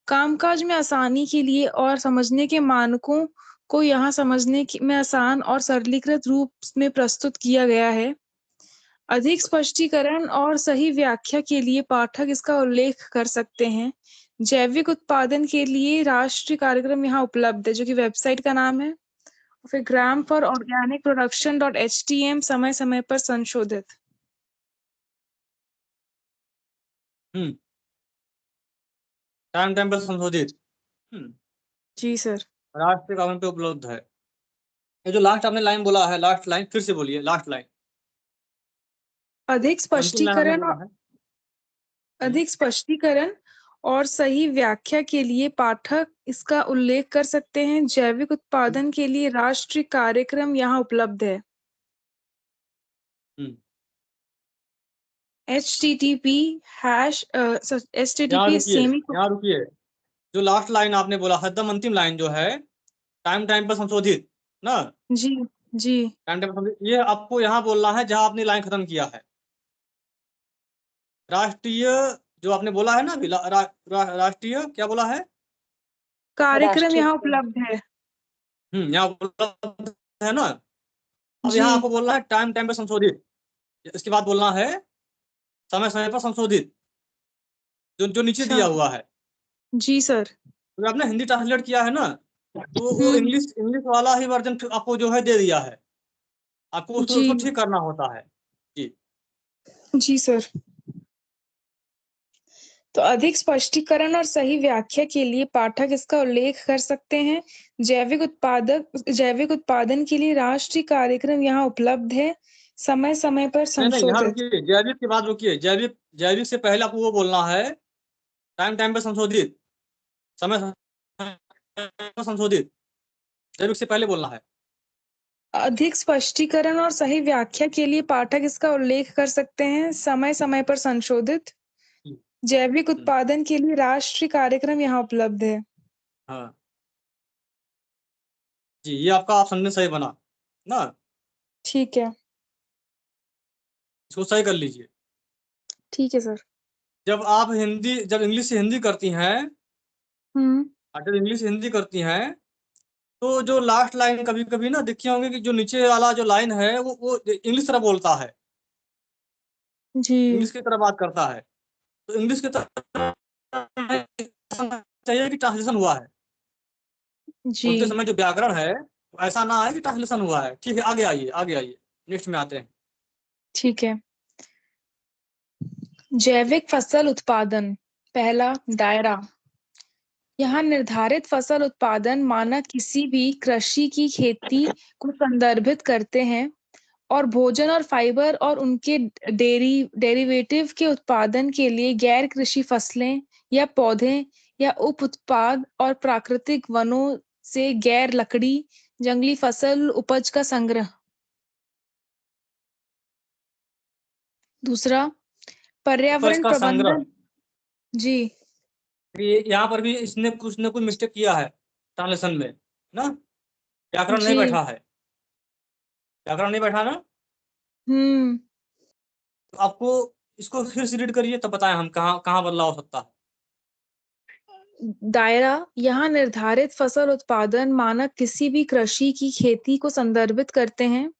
Speaker 3: कामकाज में आसानी के लिए और समझने के मानकों को यहाँ समझने में आसान और सरलीकृत रूप में प्रस्तुत किया गया है। अधिक स्पष्टीकरण और सही व्याख्या के लिए पाठक इसका उल्लेख कर सकते हैं। जैविक उत्पादन के लिए राष्ट्रीय कार्यक्रम यहाँ उपलब्ध है, जो कि वेबसाइट का नाम है। फिर ग्राम फॉर ऑर्गेनिक प्रोडक्शन .htm समय समय पर संशोधित।
Speaker 2: टाइम टाइम पर संशोधित।
Speaker 3: जी सर।
Speaker 2: राष्ट्रीय कानून पे उपलब्ध है। ये जो लास्ट आपने लाइन बोला है, लास्ट लाइन फिर से बोलिए, लास्ट लाइन।
Speaker 3: अधिक
Speaker 2: अंतिम लाइन आपने
Speaker 3: स्पष्टीकरण
Speaker 2: बोला है।
Speaker 3: अधिक स्पष्टीकरण और सही व्याख्या के लिए पाठक इसका उल्लेख कर सकते हैं। जैविक उत्पादन के लिए राष्ट्रीय कार्यक्रम यहाँ उपलब्ध है। http
Speaker 2: यहाँ रुकिए, जो लास्ट लाइन आपने बोला, एकदम अंतिम लाइन जो है, टाइम टाइम पर संशोधित ना,
Speaker 3: जी जी
Speaker 2: टाइम टाइम पर संशोधित, ये आपको यहाँ बोलना है जहां आपने लाइन खत्म किया है। राष्ट्रीय जो आपने बोला है ना अभी, राष्ट्रीय क्या बोला है,
Speaker 3: कार्यक्रम यहाँ उपलब्ध है।
Speaker 2: यहाँ उपलब्ध है ना। अब
Speaker 3: जी
Speaker 2: यहाँ आपको बोलना है टाइम टाइम पर संशोधित, इसके बाद बोलना है समय समय पर संशोधित, जो जो नीचे
Speaker 3: अच्छा।
Speaker 2: दिया हुआ है।
Speaker 3: जी सर।
Speaker 2: तो आपने हिंदी ट्रांसलेट किया है ना, तो वो इंग्लिश इंग्लिश वाला ही वर्जन आपको जो है दे दिया है, आपको उसको
Speaker 3: जी
Speaker 2: उसको ठीक करना होता है। जी
Speaker 3: जी सर। तो अधिक स्पष्टीकरण और सही व्याख्या के लिए पाठक इसका उल्लेख कर सकते हैं। जैविक उत्पादन के लिए राष्ट्रीय कार्यक्रम यहाँ उपलब्ध है। समय समय पर
Speaker 2: नहीं, यहाँ
Speaker 3: संशोधित।
Speaker 2: रुकिए, जैविक के बाद रुकिए, जैविक जैविक से पहले आपको वो बोलना है टाइम टाइम पर संशोधित, समय समय पर संशोधित, जैविक से पहले बोलना है।
Speaker 3: अधिक स्पष्टीकरण और सही व्याख्या के लिए पाठक इसका उल्लेख कर सकते हैं। समय समय पर संशोधित। जैविक उत्पादन के लिए राष्ट्रीय कार्यक्रम यहाँ उपलब्ध है।
Speaker 2: हाँ जी, ये आपका ऑप्शन में सही बना ना,
Speaker 3: ठीक है।
Speaker 2: इसको सही कर लीजिए।
Speaker 3: ठीक है सर।
Speaker 2: जब इंग्लिश से हिंदी करती हैं, जब इंग्लिश से हिंदी करती हैं, तो जो लास्ट लाइन कभी कभी ना देखी होंगे कि जो नीचे वाला जो लाइन है वो इंग्लिश तरह बोलता है,
Speaker 3: जी
Speaker 2: इंग्लिश की तरह बात करता है, तो इंग्लिश की तरह चाहिए कि ट्रांसलेशन हुआ है,
Speaker 3: जी
Speaker 2: बोलते समय जो व्याकरण है ऐसा ना है कि ट्रांसलेशन हुआ है। ठीक है, आगे आइए, आगे आइए, नेक्स्ट में आते हैं।
Speaker 3: ठीक है। जैविक फसल उत्पादन पहला दायरा। यहाँ निर्धारित फसल उत्पादन मानक किसी भी कृषि की खेती को संदर्भित करते हैं और भोजन और फाइबर और उनके डेरिवेटिव के उत्पादन के लिए गैर कृषि फसलें या पौधे या उप उत्पाद और प्राकृतिक वनों से गैर लकड़ी जंगली फसल उपज का संग्रह। दूसरा
Speaker 2: उपज
Speaker 3: पर्यावरण
Speaker 2: का संग्रह।
Speaker 3: प्रबंधन। जी
Speaker 2: यहाँ पर भी इसने कुछ न कुछ मिस्टेक किया है ट्रांसलेशन में ना, व्याकरण नहीं
Speaker 3: जी
Speaker 2: बैठा है, व्याकरण नहीं बैठा ना। तो आपको इसको फिर से रीड करिए, तब बताएं हम कहाँ कहाँ बदलाव हो सकता है।
Speaker 3: दायरा। यहाँ निर्धारित फसल उत्पादन मानक किसी भी कृषि की खेती को संदर्भित करते हैं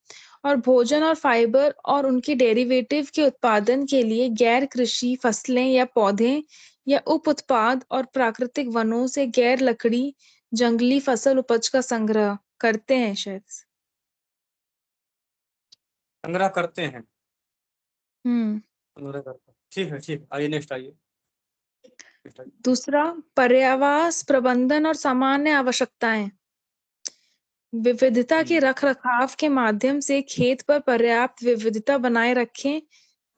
Speaker 3: और भोजन और फाइबर और उनके डेरिवेटिव के उत्पादन के लिए गैर कृषि फसलें या पौधे या उप उत्पाद और प्राकृतिक वनों से गैर लकड़ी जंगली फसल उपज का संग्रह करते हैं शायद।
Speaker 2: संग्रह करते हैं,
Speaker 3: हम्म।
Speaker 2: संग्रह करते हैं, ठीक है, ठीक। आइए नेक्स्ट आइए।
Speaker 3: दूसरा, पर्यावास प्रबंधन और सामान्य आवश्यकताएं। विविधता के रख रखाव के माध्यम से खेत पर पर्याप्त विविधता बनाए रखें।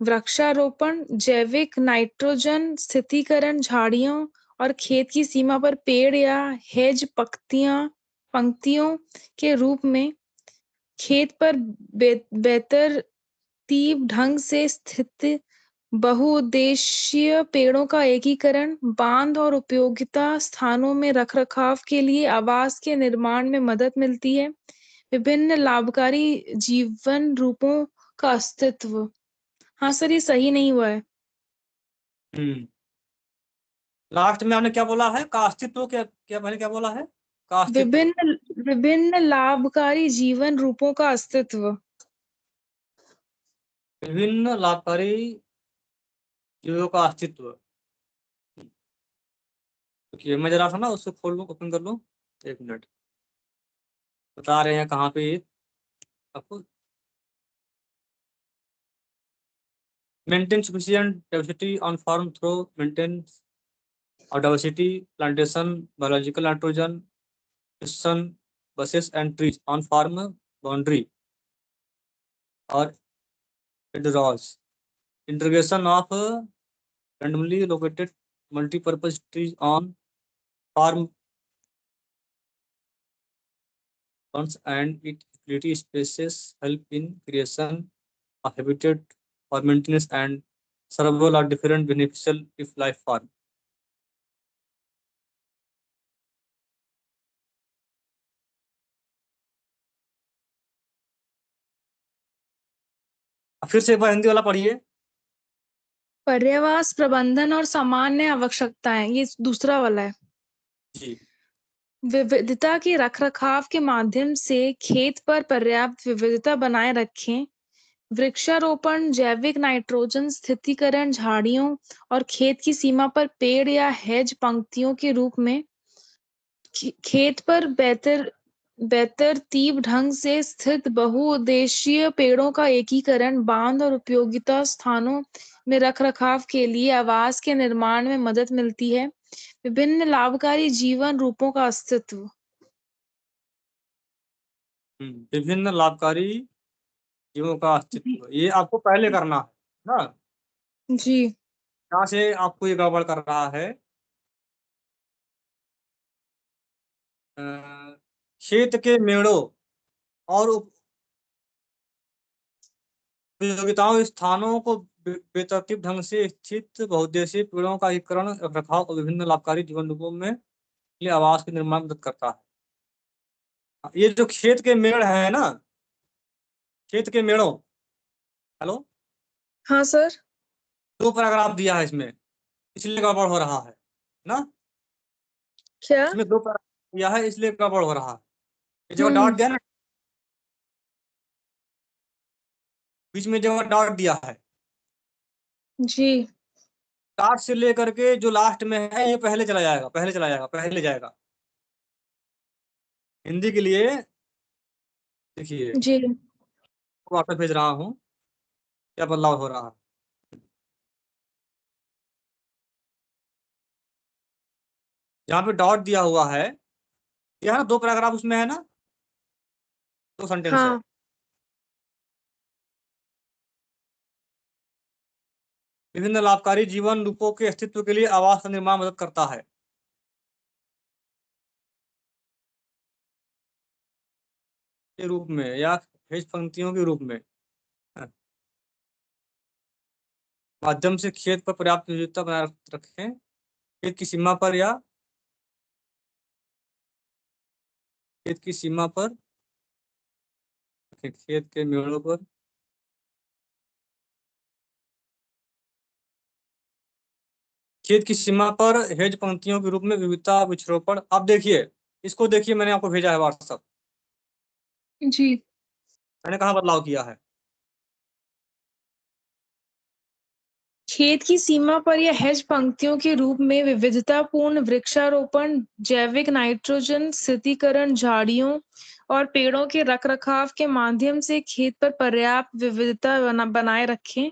Speaker 3: वृक्षारोपण, जैविक नाइट्रोजन स्थितीकरण, झाड़ियों और खेत की सीमा पर पेड़ या हेज पंक्तियों के रूप में खेत पर बेतरतीब ढंग से स्थित बहुउद्देशीय पेड़ों का एकीकरण, बांध और उपयोगिता स्थानों में रखरखाव के लिए आवास के निर्माण में मदद मिलती है। विभिन्न लाभकारी जीवन रूपों का अस्तित्व। हाँ सर, ये सही नहीं हुआ है।
Speaker 2: लास्ट में आपने क्या बोला है? का अस्तित्व, क्या क्या मैंने क्या बोला है? का अस्तित्व,
Speaker 3: विभिन्न लाभकारी जीवन रूपों का अस्तित्व।
Speaker 2: विभिन्न लाभकारी जीवों का अस्तित्व। देखिए मैं जरा सा ना उसको खोल लूँ, ओपन कर लूँ, एक मिनट। बता रहे हैं कहाँ पे आपको। Maintain sufficient diversity on farm through maintenance of diversity plantation, biological nitrogen fixation, bushes and trees on farm boundary or hedgerows, integration of randomly located multi-purpose trees on farm fronts and its utility spaces help in creation of habitat for maintenance and survival are different beneficial if life form. फिर से एक बार हिंदी वाला पढ़िए।
Speaker 3: पर्यावास प्रबंधन और सामान्य आवश्यकताएं, ये दूसरा वाला है।
Speaker 2: जी।
Speaker 3: विविधता के रखरखाव के माध्यम से खेत पर पर्याप्त विविधता बनाए रखें। वृक्षारोपण, जैविक नाइट्रोजन स्थितीकरण, झाड़ियों और खेत की सीमा पर पेड़ या हेज पंक्तियों के रूप में खेत पर बेतरतीब ढंग से स्थित बहुउद्देशीय पेड़ों का एकीकरण, बांध और उपयोगिता स्थानों में रखरखाव के लिए आवास के निर्माण में मदद मिलती है। विभिन्न लाभकारी जीवन रूपों का अस्तित्व।
Speaker 2: विभिन्न लाभकारी जीवों का अस्तित्व, ये आपको पहले करना है ना।
Speaker 3: जी।
Speaker 2: यहाँ से आपको ये गड़बड़ कर रहा है। खेत के मेड़ों और उपयोगिताओं स्थानों को बेतरतीब ढंग से स्थित बहुउद्देशीय पेड़ों का एकीकरण, रखरखाव और विभिन्न लाभकारी जीवन रूपों में लिए आवास के निर्माण में मदद करता है। ये जो खेत के मेड़ है ना, खेत के मेड़ों, हेलो,
Speaker 3: हाँ सर।
Speaker 2: 2 पैराग्राफ दिया है इसमें, इसलिए गड़बड़ हो रहा है ना।
Speaker 3: क्या?
Speaker 2: इसमें 2 पैराग्राफ दिया है, इसलिए गड़बड़ हो रहा है। इस जगह डॉट दिया ना, बीच में जगह डॉट दिया है।
Speaker 3: जी।
Speaker 2: स्टार्ट से लेकर के जो लास्ट में है, ये पहले चला जाएगा, पहले चला जाएगा, पहले जाएगा। हिंदी के लिए देखिए,
Speaker 3: जी।
Speaker 2: वापस भेज रहा हूँ, क्या बदलाव हो रहा है। यहाँ पे डॉट दिया हुआ है, यह ना 2 पैराग्राफ उसमें है ना, 2 सेंटेंस है।
Speaker 3: हाँ।
Speaker 2: विभिन्न लाभकारी जीवन रूपों के अस्तित्व के लिए आवास का निर्माण मदद करता है के रूप में या हेज पंक्तियों के रूप में माध्यम से खेत पर पर्याप्त विविधता बनाए रखें। खेत की सीमा पर या खेत की सीमा पर, खेत के मेड़ों पर खेत की सीमा पर हेज पंक्तियों के रूप में विविधता वृक्षारोपण। अब देखिए, इसको देखिए, मैंने आपको भेजा है व्हाट्सएप।
Speaker 3: जी।
Speaker 2: मैंने कहाँ बदलाव किया है?
Speaker 3: खेत की सीमा पर या हेज पंक्तियों के रूप में विविधतापूर्ण वृक्षारोपण, जैविक नाइट्रोजन स्थितीकरण, झाड़ियों और पेड़ों के रखरखाव के माध्यम से खेत पर पर्याप्त विविधता बनाए रखें।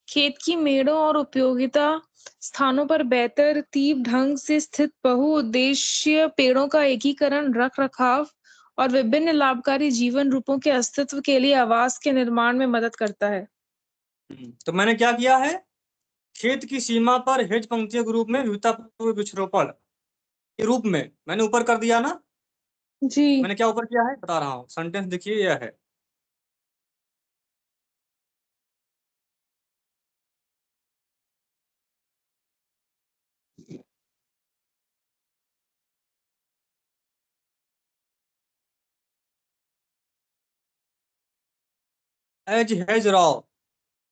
Speaker 3: खेत की मेड़ों और उपयोगिता स्थानों पर बेहतर तरतीब ढंग से स्थित बहुउद्देशीय पेड़ों का एकीकरण, रखरखाव और विभिन्न लाभकारी जीवन रूपों के अस्तित्व के लिए आवास के निर्माण में मदद करता है।
Speaker 2: तो मैंने क्या किया है, खेत की सीमा पर हेज पंक्तियों के रूप में विविधतापूर्ण वृक्षारोपण के रूप में मैंने ऊपर कर दिया ना।
Speaker 3: जी।
Speaker 2: मैंने क्या ऊपर किया है बता रहा हूँ, सेंटेंस देखिए यह है। एज हेज रॉ,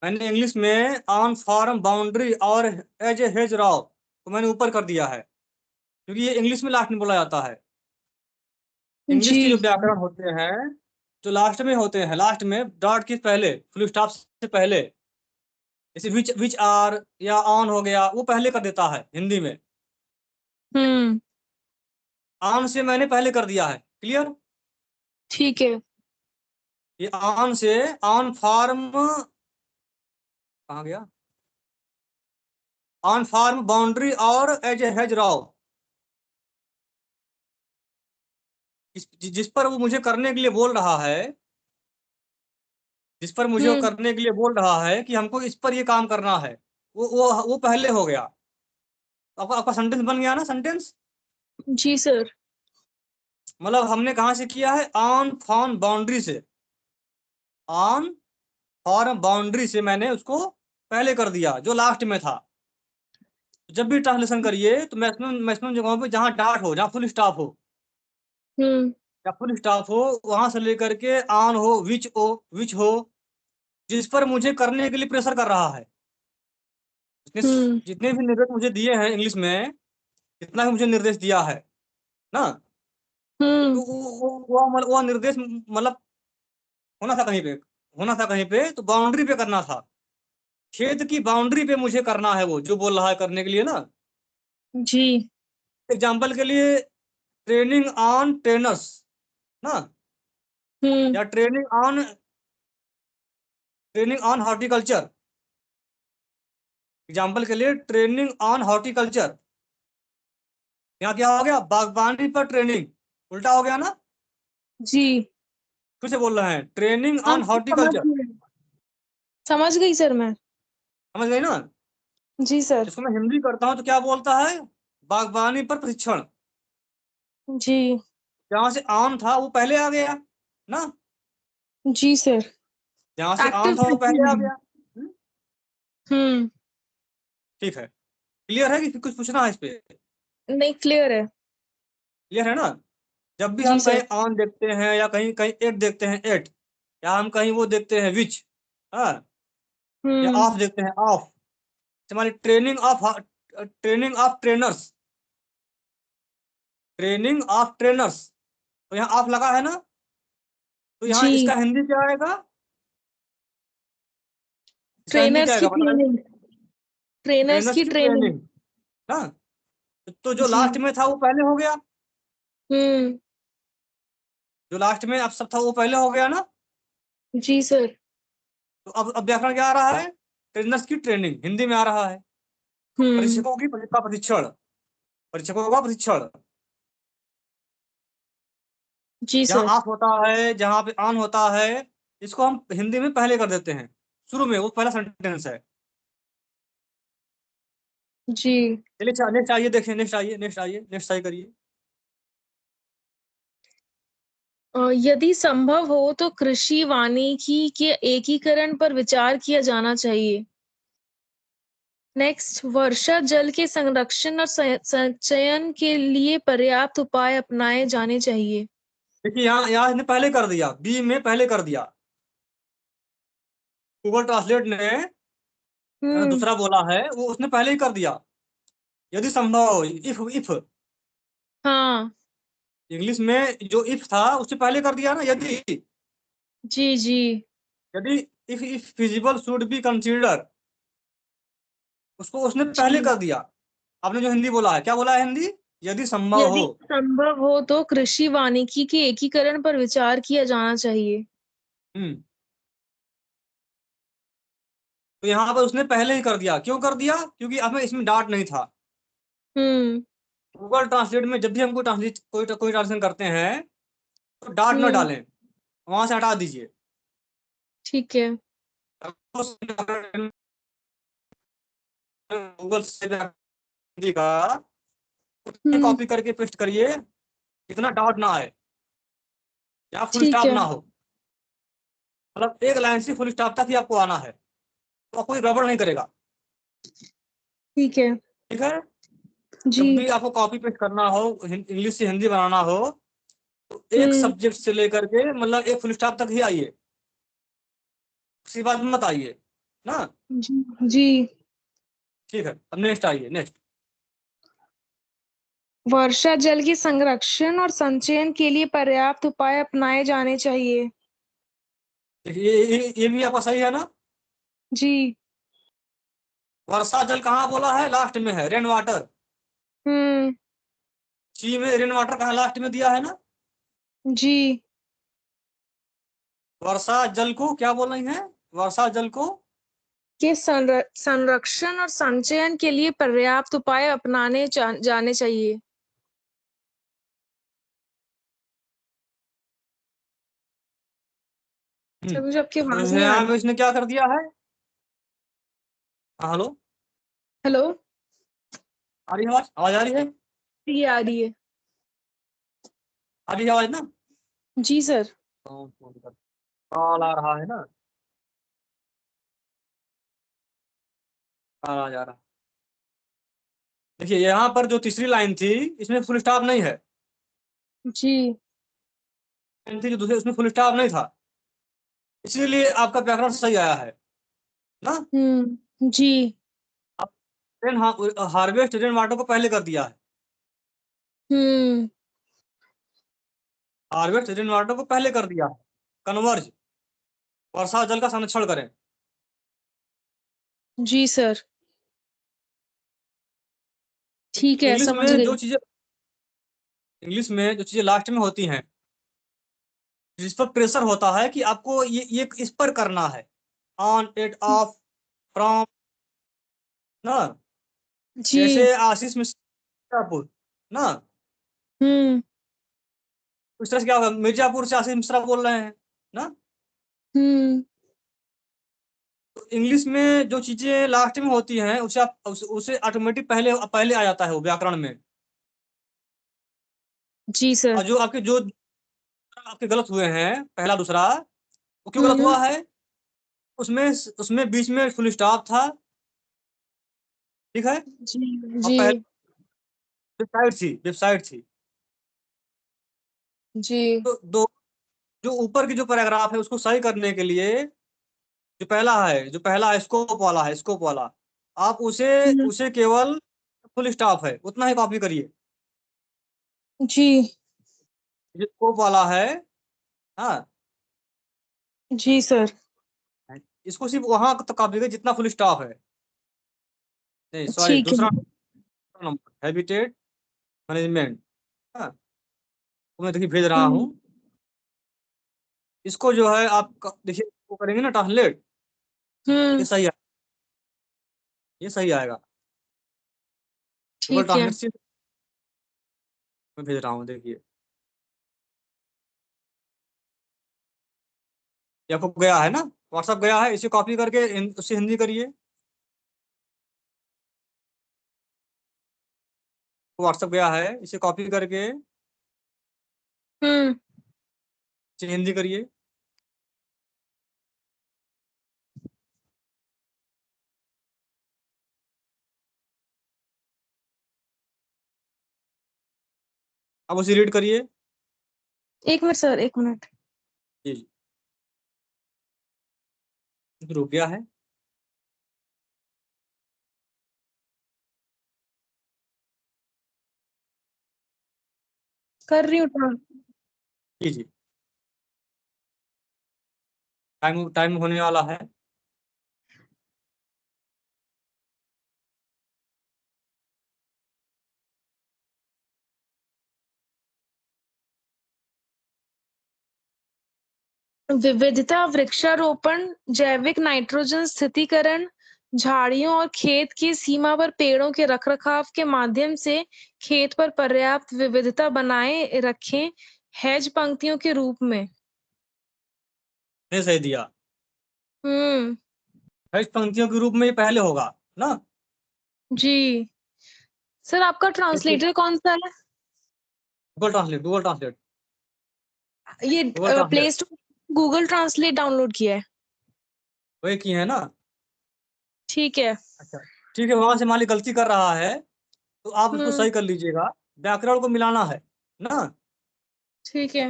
Speaker 2: मैंने इंग्लिश में ऑन फार्म बाउंड्री और एज ए हेज रॉ तो मैंने ऊपर कर दिया है, क्योंकि ये इंग्लिश में लास्ट में बोला जाता है। इंग्लिश के जो
Speaker 3: जी।
Speaker 2: व्याकरण होते हैं जो लास्ट में होते हैं, लास्ट में डॉट के पहले, फुल स्टॉप से पहले, जैसे विच आर या ऑन हो गया, वो पहले कर देता है हिंदी में। ऑन से मैंने पहले कर दिया है, क्लियर।
Speaker 3: ठीक है।
Speaker 2: ये ऑन से ऑन फार्म कहाँ गया, ऑन फार्म बाउंड्री और एज ए हेज रॉ, जिस पर वो मुझे करने के लिए बोल रहा है, जिस पर मुझे वो करने के लिए बोल रहा है कि हमको इस पर ये काम करना है, वो पहले हो गया। आपका सेंटेंस बन गया ना, सेंटेंस।
Speaker 3: जी सर।
Speaker 2: मतलब हमने कहाँ से किया है, ऑन फॉर्म बाउंड्री से, ऑन फॉर्म बाउंड्री से मैंने उसको पहले कर दिया जो लास्ट में था। जब भी ट्रांसलेशन करिए तो मैक्सिमम मैक्सिमम जगहों पे जहाँ डॉट हो, जहाँ फुल स्टॉप हो, या फुल स्टॉप हो, वहां से लेकर के ऑन हो, विच हो, जिस पर मुझे करने के लिए प्रेशर कर रहा है। जितने भी निर्देश मुझे दिए हैं इंग्लिश में, जितना भी मुझे निर्देश दिया है ना, तो वो निर्देश मतलब होना था कहीं पे, होना था कहीं पे, तो बाउंड्री पे करना था। खेत की बाउंड्री पे मुझे करना है वो जो बोल रहा है करने के लिए ना।
Speaker 3: जी।
Speaker 2: एग्जाम्पल के लिए ट्रेनिंग ऑन ट्रेनर्स ना, या ट्रेनिंग ऑन हॉर्टिकल्चर। एग्जाम्पल के लिए ट्रेनिंग ऑन हॉर्टिकल्चर, यहाँ क्या हो गया, बागवानी पर ट्रेनिंग, उल्टा हो गया ना।
Speaker 3: जी।
Speaker 2: फिर से बोल रहे हैं, ट्रेनिंग
Speaker 3: हाँ,
Speaker 2: ऑन हॉर्टिकल्चर।
Speaker 3: समझ गई सर मैं।
Speaker 2: समझ गई ना।
Speaker 3: जी सर।
Speaker 2: इसको मैं हिंदी करता हूँ तो क्या बोलता है, बागवानी पर प्रशिक्षण।
Speaker 3: जी।
Speaker 2: जहां से ऑन था वो पहले आ गया ना,
Speaker 3: जी सर।
Speaker 2: जहां से ऑन
Speaker 3: एक्टिव
Speaker 2: था वो पहले आ
Speaker 3: प्रिसीजन।
Speaker 2: गया। ठीक है, क्लियर है कि फिर कुछ पूछना है इस पे।
Speaker 3: नहीं, क्लियर है।
Speaker 2: क्लियर है ना। जब भी
Speaker 3: जी
Speaker 2: हम
Speaker 3: सर।
Speaker 2: कहीं ऑन देखते हैं या कहीं कहीं एट देखते हैं, एट, या हम कहीं वो देखते हैं विच, हाँ, या ऑफ देखते हैं, ऑफ, हमारी training of trainers, training of trainers, तो यहाँ ऑफ लगा है ना, तो यहाँ
Speaker 3: जी।
Speaker 2: इसका हिंदी क्या आएगा, इसका हिंदी क्या
Speaker 3: ट्रेनर्स की
Speaker 2: आएगा बताइए।
Speaker 3: ट्रेनिंग। ट्रेनर्स
Speaker 2: ट्रेनर्स
Speaker 3: की
Speaker 2: की
Speaker 3: ट्रेनिंग।
Speaker 2: ट्रेनिंग ना, तो जो
Speaker 3: जी।
Speaker 2: लास्ट में था वो पहले हो गया,
Speaker 3: हम्म।
Speaker 2: जो लास्ट में अब सब था वो पहले हो गया ना।
Speaker 3: जी सर।
Speaker 2: तो अब व्याकरण क्या आ रहा है, ट्रेनर्स की ट्रेनिंग हिंदी में आ रहा है,
Speaker 3: हम्म।
Speaker 2: परीक्षकों का प्रशिक्षण, परीक्षकों का प्रशिक्षण।
Speaker 3: जी
Speaker 2: जहाँ
Speaker 3: सर।
Speaker 2: ऑफ होता है, जहाँ पे ऑन होता है, इसको हम हिंदी में पहले कर देते हैं, शुरू में, वो पहला सेंटेंस है।
Speaker 3: जी।
Speaker 2: चलिए नेक्स्ट आइए, देखिए नेक्स्ट आइए, नेक्स्ट आइए करिए।
Speaker 3: यदि संभव हो तो कृषि वानिकी के एकीकरण पर विचार किया जाना चाहिए। नेक्स्ट, वर्षा जल के संरक्षण और संचयन के लिए पर्याप्त उपाय अपनाए जाने चाहिए।
Speaker 2: देखिए यहाँ यहाँ इसने पहले कर दिया, बी में पहले कर दिया, गूगल ट्रांसलेट ने दूसरा बोला है, वो उसने पहले ही कर दिया। यदि संभव हो, इफ
Speaker 3: हाँ।
Speaker 2: इंग्लिश में जो इफ था उससे पहले कर दिया ना, यदि,
Speaker 3: जी। जी।
Speaker 2: यदि if feasible should be consider, उसको उसने पहले
Speaker 3: जी।
Speaker 2: कर दिया। आपने जो हिंदी बोला है, क्या बोला है हिंदी? यदि संभव
Speaker 3: यदि
Speaker 2: हो।
Speaker 3: संभव हो तो कृषि वानिकी के एकीकरण पर विचार किया जाना चाहिए।
Speaker 2: हम्म तो यहाँ पर उसने पहले ही कर दिया। क्यों कर दिया? क्योंकि हमें इसमें डाट नहीं था।
Speaker 3: हम्म।
Speaker 2: गूगल ट्रांसलेट में जब भी हमको ट्रांसलेट कोई ट्रांसलेशन करते हैं तो डाट न
Speaker 3: हम्म।
Speaker 2: डालें, वहां से हटा दीजिए।
Speaker 3: ठीक है।
Speaker 2: गूगल से हिंदी का
Speaker 3: हम्म।
Speaker 2: कॉपी करके पेस्ट करिए, इतना डाउट ना आए या फुल
Speaker 3: ठीक
Speaker 2: स्टॉप
Speaker 3: है।
Speaker 2: ना हो। मतलब एक लाइन से फुल स्टॉप तक ही आपको आना है, तो कोई गड़बड़ नहीं करेगा।
Speaker 3: ठीक है।
Speaker 2: ठीक है।
Speaker 3: जी।
Speaker 2: जब भी आपको कॉपी पेस्ट करना हो, इंग्लिश से हिंदी बनाना हो, तो एक
Speaker 3: हम्म।
Speaker 2: सब्जेक्ट से लेकर के मतलब एक फुल स्टॉप तक ही आइए, उसके बाद मत आइए ना।
Speaker 3: जी। जी।
Speaker 2: ठीक है, अब नेक्स्ट आइए, नेक्स्ट।
Speaker 3: वर्षा जल के संरक्षण और संचयन के लिए पर्याप्त उपाय अपनाए जाने चाहिए।
Speaker 2: देखिए ये भी आपका सही है ना।
Speaker 3: जी।
Speaker 2: वर्षा जल कहाँ बोला है? लास्ट में है, रेन वाटर।
Speaker 3: हम्म।
Speaker 2: सी में रेन वाटर कहाँ लास्ट में दिया है ना।
Speaker 3: जी।
Speaker 2: वर्षा जल को क्या बोल रही है? वर्षा जल को
Speaker 3: के संरक्षण और संचयन के लिए पर्याप्त उपाय अपनाने जाने चाहिए।
Speaker 2: हम्म
Speaker 3: मुझे आपकी
Speaker 2: तो
Speaker 3: आवाज नहीं आ
Speaker 2: यहाँ
Speaker 3: रही।
Speaker 2: पे इसने क्या कर दिया है? हाँ, हेलो,
Speaker 3: हेलो।
Speaker 2: आ रही है आवाज? आवाज आ रही है?
Speaker 3: ये आ रही है।
Speaker 2: आ रही है आवाज ना?
Speaker 3: जी सर।
Speaker 2: कॉल आ रहा है ना, आ रहा जा रहा। देखिए यहाँ पर जो तीसरी लाइन थी, इसमें फुल स्टॉप नहीं है।
Speaker 3: जी।
Speaker 2: लाइन थी जो दूसरी, उसमें फुल स्टॉप नहीं था, इसीलिए आपका व्याकरण सही आया है ना।
Speaker 3: जी।
Speaker 2: रेन हार्वेस्ट रेन वाटर को पहले कर दिया है।
Speaker 3: हम्म।
Speaker 2: हार्वेस्ट रेन वाटर को पहले कर दिया है। कन्वर्ज, वर्षा जल का संरक्षण करें।
Speaker 3: जी सर। ठीक है,
Speaker 2: इंग्लिश
Speaker 3: समझ
Speaker 2: में जो
Speaker 3: गई।
Speaker 2: चीजें इंग्लिश में जो चीजें लास्ट में होती हैं, जिस पर प्रेशर होता है कि आपको ये इस पर करना है, ऑन, इट, ऑफ, फ्रॉम, ना।
Speaker 3: जी।
Speaker 2: जैसे आशीष मिर्जापुर ना,
Speaker 3: हम्म।
Speaker 2: उस तरह से क्या होगा? मिर्जापुर से आशीष मिश्रा बोल रहे हैं ना।
Speaker 3: हम्म।
Speaker 2: तो इंग्लिश में जो चीजें लास्ट में होती हैं, उसे आप उसे ऑटोमेटिक पहले पहले आ जाता है वो व्याकरण में।
Speaker 3: जी सर।
Speaker 2: और जो आपके गलत हुए हैं, पहला दूसरा, वो क्यों गलत
Speaker 3: हम्म।
Speaker 2: हुआ है? उसमें उसमें बीच में फुल स्टॉप था। ठीक है।
Speaker 3: जी।
Speaker 2: और
Speaker 3: जी।
Speaker 2: पहले वेबसाइट थी।
Speaker 3: जी।
Speaker 2: तो दो जो ऊपर की जो पैराग्राफ है उसको सही करने के लिए, जो पहला है स्कोप वाला, है स्कोप वाला, आप उसे
Speaker 3: हम्म।
Speaker 2: उसे केवल फुल स्टॉप है उतना ही कॉपी करिए।
Speaker 3: जी।
Speaker 2: जो स्कोप वाला है, हाँ,
Speaker 3: जी सर।
Speaker 2: इसको सिर्फ वहां तक कॉपी करिए जितना फुल स्टॉप है। नहीं सॉरी,
Speaker 3: ठीक
Speaker 2: दूसरा
Speaker 3: है।
Speaker 2: Number habitat management. हाँ, तो मैं देखिए भेज रहा हूँ।
Speaker 3: हम्म।
Speaker 2: इसको जो है आप देखिए, वो करेंगे ना ट्रांसलेट, ये
Speaker 3: हम्म।
Speaker 2: सही है, ये सही आएगा। गूगल
Speaker 3: ठीक है।
Speaker 2: ट्रांसलेट से मैं भेज रहा हूँ, देखिए ये आपको गया है ना, व्हाट्सअप गया है, इसे कॉपी करके उससे हिंदी करिए। व्हाट्सअप गया है, इसे कॉपी करके
Speaker 3: हम्म।
Speaker 2: इसे हिंदी करिए। अब उसे रीड करिए।
Speaker 3: एक मिनट सर, एक मिनट।
Speaker 2: जी जी, तो रुक गया है।
Speaker 3: कर रही हूँ।
Speaker 2: जी जी, टाइम टाइम होने वाला है।
Speaker 3: विविधता, वृक्षारोपण, जैविक नाइट्रोजन स्थितीकरण, झाड़ियों और खेत की सीमा पर पेड़ों के रखरखाव के माध्यम से खेत पर पर्याप्त विविधता बनाए रखें, हैज पंक्तियों के रूप में।
Speaker 2: नहीं सही दिया।
Speaker 3: हम्म।
Speaker 2: हैज पंक्तियों के रूप में ये पहले होगा ना।
Speaker 3: जी सर, आपका ट्रांसलेटर कौन सा है?
Speaker 2: गूगल ट्रांसलेट, गूगल ट्रांसलेट,
Speaker 3: ये
Speaker 2: Google
Speaker 3: play
Speaker 2: translate
Speaker 3: store Google translate download किया है।
Speaker 2: वही की है ना।
Speaker 3: ठीक है।
Speaker 2: अच्छा ठीक है, वहां से मान ली गलती कर रहा है तो आप उसको सही कर लीजिएगा, व्याकरण को मिलाना है ना।
Speaker 3: ठीक है।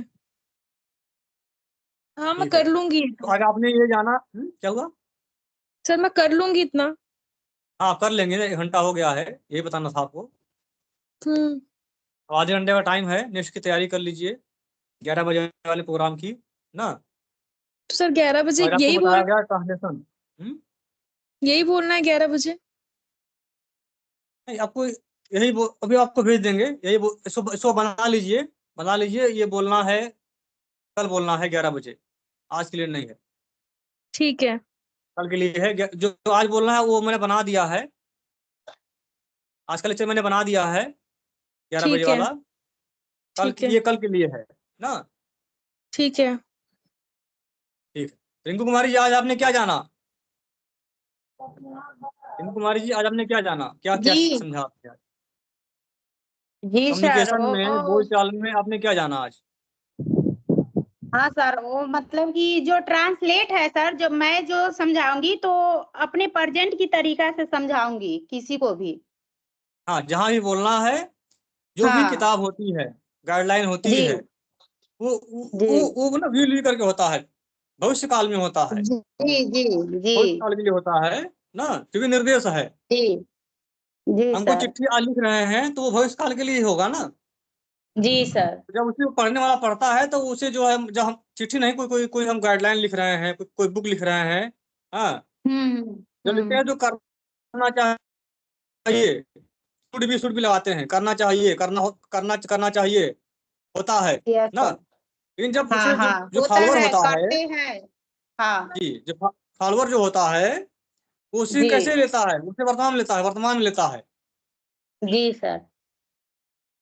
Speaker 3: हाँ मैं
Speaker 2: ठीक है,
Speaker 3: कर लूंगी।
Speaker 2: तो आज आपने ये जाना। क्या हुआ?
Speaker 3: सर मैं कर लूंगी इतना।
Speaker 2: हाँ कर लेंगे, 1 घंटा हो गया है, यही बताना था आपको।
Speaker 3: हम्म।
Speaker 2: तो आधे घंटे का टाइम है, नेक्स्ट की तैयारी कर लीजिए 11 बजे वाले प्रोग्राम की ना।
Speaker 3: तो सर 11 बजे
Speaker 2: आज आपको
Speaker 3: यही
Speaker 2: बताया गया ट्रांसलेशन।
Speaker 3: बोलना है 11 बजे।
Speaker 2: नहीं आपको अभी आपको भेज देंगे, इसको बना लीजिए, बना लीजिए। ये बोलना है, कल बोलना है 11 बजे, आज के लिए नहीं है,
Speaker 3: ठीक है।
Speaker 2: कल के लिए है। जो आज बोलना है वो मैंने बना दिया है, आज का लेक्चर मैंने बना दिया है 11 बजे
Speaker 3: ठीक है।
Speaker 2: वाला। कल
Speaker 3: ठीक है।
Speaker 2: ये कल के लिए है ना।
Speaker 3: ठीक है।
Speaker 2: ठीक है। रिंकू कुमारी जी, आज आपने क्या जाना? रिंकू कुमारी जी, आज आपने क्या जाना, क्या क्या
Speaker 4: जी
Speaker 2: समझा आपने?
Speaker 4: जी सर
Speaker 2: कम्युनिकेशन में, बोलचाल में आपने क्या जाना आज?
Speaker 4: हाँ सर, वो मतलब कि जो ट्रांसलेट है सर, जो मैं जो समझाऊंगी तो अपने प्रेजेंट की तरीका से समझाऊंगी किसी को भी।
Speaker 2: हाँ, जहाँ भी बोलना है, जो भी
Speaker 4: हाँ
Speaker 2: किताब होती है, गाइडलाइन होती
Speaker 4: जी
Speaker 2: है,
Speaker 4: जी
Speaker 2: वो ना व्यू ली करके होता है, भविष्य काल में होता है,
Speaker 4: जी जी जी
Speaker 2: भविष्य काल के लिए होता है ना, क्योंकि निर्देश है।
Speaker 4: जी जी
Speaker 2: हमको
Speaker 4: सर।
Speaker 2: चिट्ठी आज लिख रहे हैं तो वो भविष्य काल के लिए ही होगा ना।
Speaker 4: जी सर।
Speaker 2: तो जब उसे पढ़ने वाला पढ़ता है तो उसे जो है, जब हम चिट्ठी नहीं, कोई हम गाइडलाइन लिख रहे हैं, कोई बुक लिख रहे हैं, हाँ, जो लिखते हैं, जो करना चाहिए, शुड भी लगाते हैं, करना चाहिए, करना चाहिए, होता है
Speaker 4: यस
Speaker 2: ना।
Speaker 4: सर।
Speaker 2: लेकिन जब
Speaker 4: हाँ
Speaker 2: उसे जो
Speaker 4: हाँ
Speaker 2: जो
Speaker 4: होता
Speaker 2: फॉलोअर
Speaker 4: है,
Speaker 2: होता है,
Speaker 4: करते हैं। हाँ
Speaker 2: जी, जो फॉलोअर जो होता है, वो उसे
Speaker 4: जी
Speaker 2: कैसे लेता है, उसे वर्तमान में लेता है, वर्तमान में लेता है।
Speaker 4: जी सर।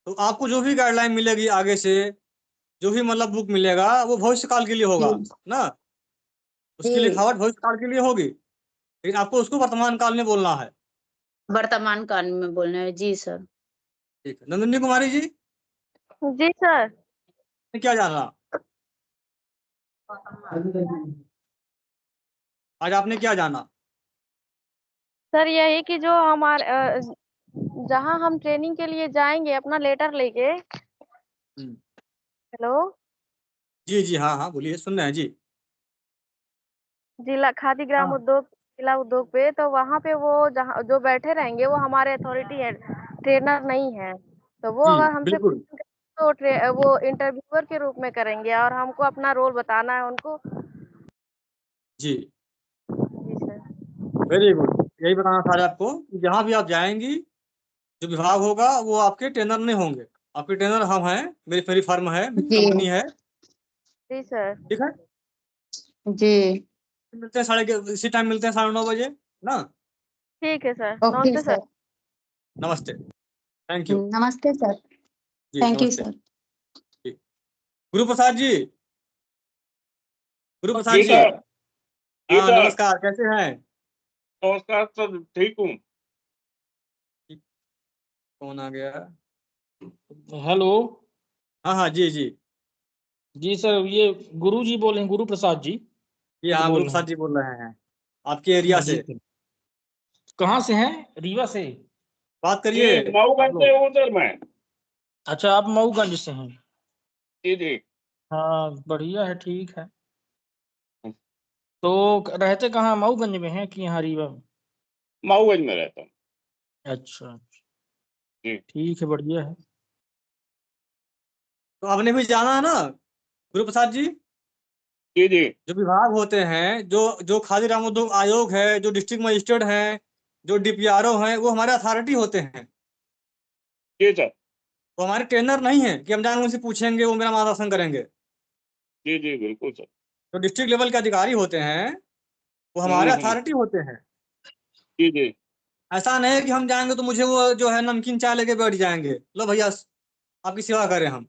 Speaker 2: तो आपको जो भी गाइडलाइन मिलेगी आगे से, जो भी मतलब बुक मिलेगा, वो भविष्य काल के लिए होगा
Speaker 4: जी
Speaker 2: ना, उसकी
Speaker 4: जी
Speaker 2: लिखावट भविष्य काल के लिए होगी, लेकिन आपको उसको वर्तमान काल में बोलना है।
Speaker 4: वर्तमान काल में बोलना है, जी सर।
Speaker 2: ठीक है, नंदिनी कुमारी जी,
Speaker 1: जी सर।
Speaker 2: क्या जाना आज आपने क्या जाना?
Speaker 1: सर यही कि जो हमारे जहाँ हम ट्रेनिंग के लिए जाएंगे अपना लेटर लेके।
Speaker 2: हम्म,
Speaker 1: हेलो।
Speaker 2: जी जी, हाँ हाँ बोलिए, सुन रहे हैं जी।
Speaker 1: जिला खादी ग्राम
Speaker 2: हाँ
Speaker 1: उद्योग, जिला उद्योग पे, तो वहाँ पे वो जहाँ जो बैठे रहेंगे वो हमारे अथॉरिटी है, ट्रेनर नहीं है। तो वो
Speaker 2: जी
Speaker 1: अगर हमसे
Speaker 2: बिल्कुल।
Speaker 1: पूछेंगे तो वो इंटरव्यूअर के रूप में करेंगे और हमको अपना रोल बताना है उनको।
Speaker 2: जी
Speaker 1: जी सर।
Speaker 2: वेरी गुड, यही बताना था आपको कि जहाँ भी आप जाएंगी, जो विभाग होगा वो आपके ट्रेनर नहीं होंगे, आपके ट्रेनर हम हैं, मेरी फर्म है, मेरी
Speaker 4: जी
Speaker 2: कंपनी है।
Speaker 1: जी सर।
Speaker 2: ठीक है,
Speaker 4: जी
Speaker 2: मिलते हैं इसी टाइम मिलते हैं 9:30 बजे ना।
Speaker 1: ठीक है सर,
Speaker 4: ओके
Speaker 1: नमस्ते सर।
Speaker 4: सर।
Speaker 2: नमस्ते, थैंक यू।
Speaker 4: नमस्ते सर।
Speaker 2: जी
Speaker 4: थैंक यू
Speaker 2: नमस्ते
Speaker 4: सर।
Speaker 2: जी। गुरु प्रसाद जी, गुरु प्रसाद
Speaker 6: जी
Speaker 2: जी,
Speaker 6: सर। जी
Speaker 2: हाँ
Speaker 6: सर।
Speaker 2: नमस्कार, कैसे हैं?
Speaker 6: नमस्कार सर, ठीक हूँ।
Speaker 2: कौन आ गया?
Speaker 5: हेलो।
Speaker 2: हाँ हाँ जी जी।
Speaker 5: जी सर, ये गुरु जी बोल रहे हैं, गुरु प्रसाद जी
Speaker 2: ये हाँ, गुरु
Speaker 5: बोल रहे
Speaker 2: प्रसाद जी बोल रहे हैं, आपके एरिया
Speaker 5: हैं। जी
Speaker 2: से।
Speaker 5: सर, कहाँ से हैं? रीवा से।
Speaker 2: बात करिए
Speaker 6: ये
Speaker 2: आप
Speaker 6: मऊगंज से
Speaker 2: लोग।
Speaker 6: हूँ सर मैं।
Speaker 5: अच्छा, आप मऊगंज से हैं?
Speaker 6: जी जी।
Speaker 5: हाँ बढ़िया है, ठीक है। तो रहते कहाँ, मऊगंज में हैं कि यहाँ रीवा में?
Speaker 6: मऊगंज में रहता हूँ।
Speaker 5: अच्छा
Speaker 6: जी
Speaker 5: ठीक है, बढ़िया है।
Speaker 2: तो आपने भी जाना है ना गुरु प्रसाद जी।
Speaker 6: जी जी।
Speaker 2: जो विभाग होते हैं, जो जो खादी ग्राम उद्योग आयोग है, जो डिस्ट्रिक्ट मजिस्ट्रेट हैं, जो डीपीआरओ हैं, वो हमारे अथॉरिटी होते हैं।
Speaker 6: जी सर।
Speaker 2: वो हमारे ट्रेनर नहीं है कि हम जाएंगे उनसे पूछेंगे, वो मेरा मार्गदर्शन करेंगे।
Speaker 6: जी जी बिल्कुल सर।
Speaker 2: जो डिस्ट्रिक्ट लेवल के अधिकारी होते हैं वो हमारे
Speaker 6: हम्म।
Speaker 2: अथॉरिटी होते हैं।
Speaker 6: जी जी
Speaker 2: ऐसा नहीं है कि हम जाएंगे तो मुझे वो जो है नमकीन चाय लेके बैठ जाएंगे, लो भैया आपकी सेवा करें हम,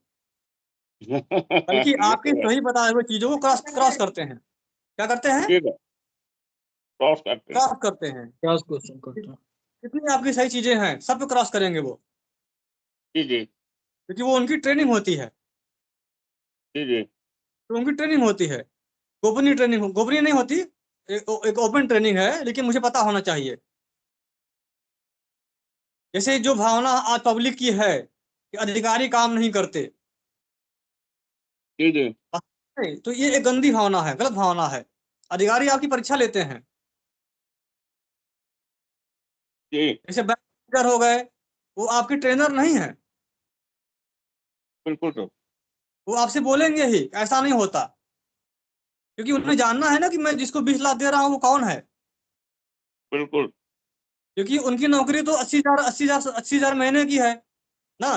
Speaker 2: बल्कि
Speaker 6: ये
Speaker 2: आपके
Speaker 6: तो है,
Speaker 2: सही बताए हुए चीजों को क्रॉस क्रॉस करते हैं। क्या करते हैं?
Speaker 6: ठीक है, क्रॉस करते हैं।
Speaker 2: क्रॉस करते हैं।
Speaker 5: क्रॉस क्वेश्चन करते हैं।
Speaker 2: कितनी आपकी सही चीजें हैं सब पे क्रॉस करेंगे वो,
Speaker 6: जी जी
Speaker 2: क्योंकि वो उनकी ट्रेनिंग होती है।
Speaker 6: जी जी
Speaker 2: तो उनकी ट्रेनिंग होती है, गोपनीय ट्रेनिंग, गोपनीय नहीं होती, एक ओपन ट्रेनिंग है, लेकिन मुझे पता होना चाहिए। जैसे जो भावना आज पब्लिक की है कि अधिकारी काम नहीं करते,
Speaker 6: जी जी
Speaker 2: नहीं, तो ये एक गंदी भावना है, गलत भावना है। अधिकारी आपकी परीक्षा लेते हैं।
Speaker 6: जी
Speaker 2: जैसे बैंक मैनेजर हो गए, वो आपके ट्रेनर नहीं है,
Speaker 6: बिल्कुल सर।
Speaker 2: वो आपसे बोलेंगे ही ऐसा नहीं होता, क्योंकि उन्हें जानना है ना कि मैं जिसको 20 लाख दे रहा हूँ वो कौन है।
Speaker 6: बिल्कुल।
Speaker 2: क्योंकि उनकी नौकरी तो 80,000 महीने की है ना,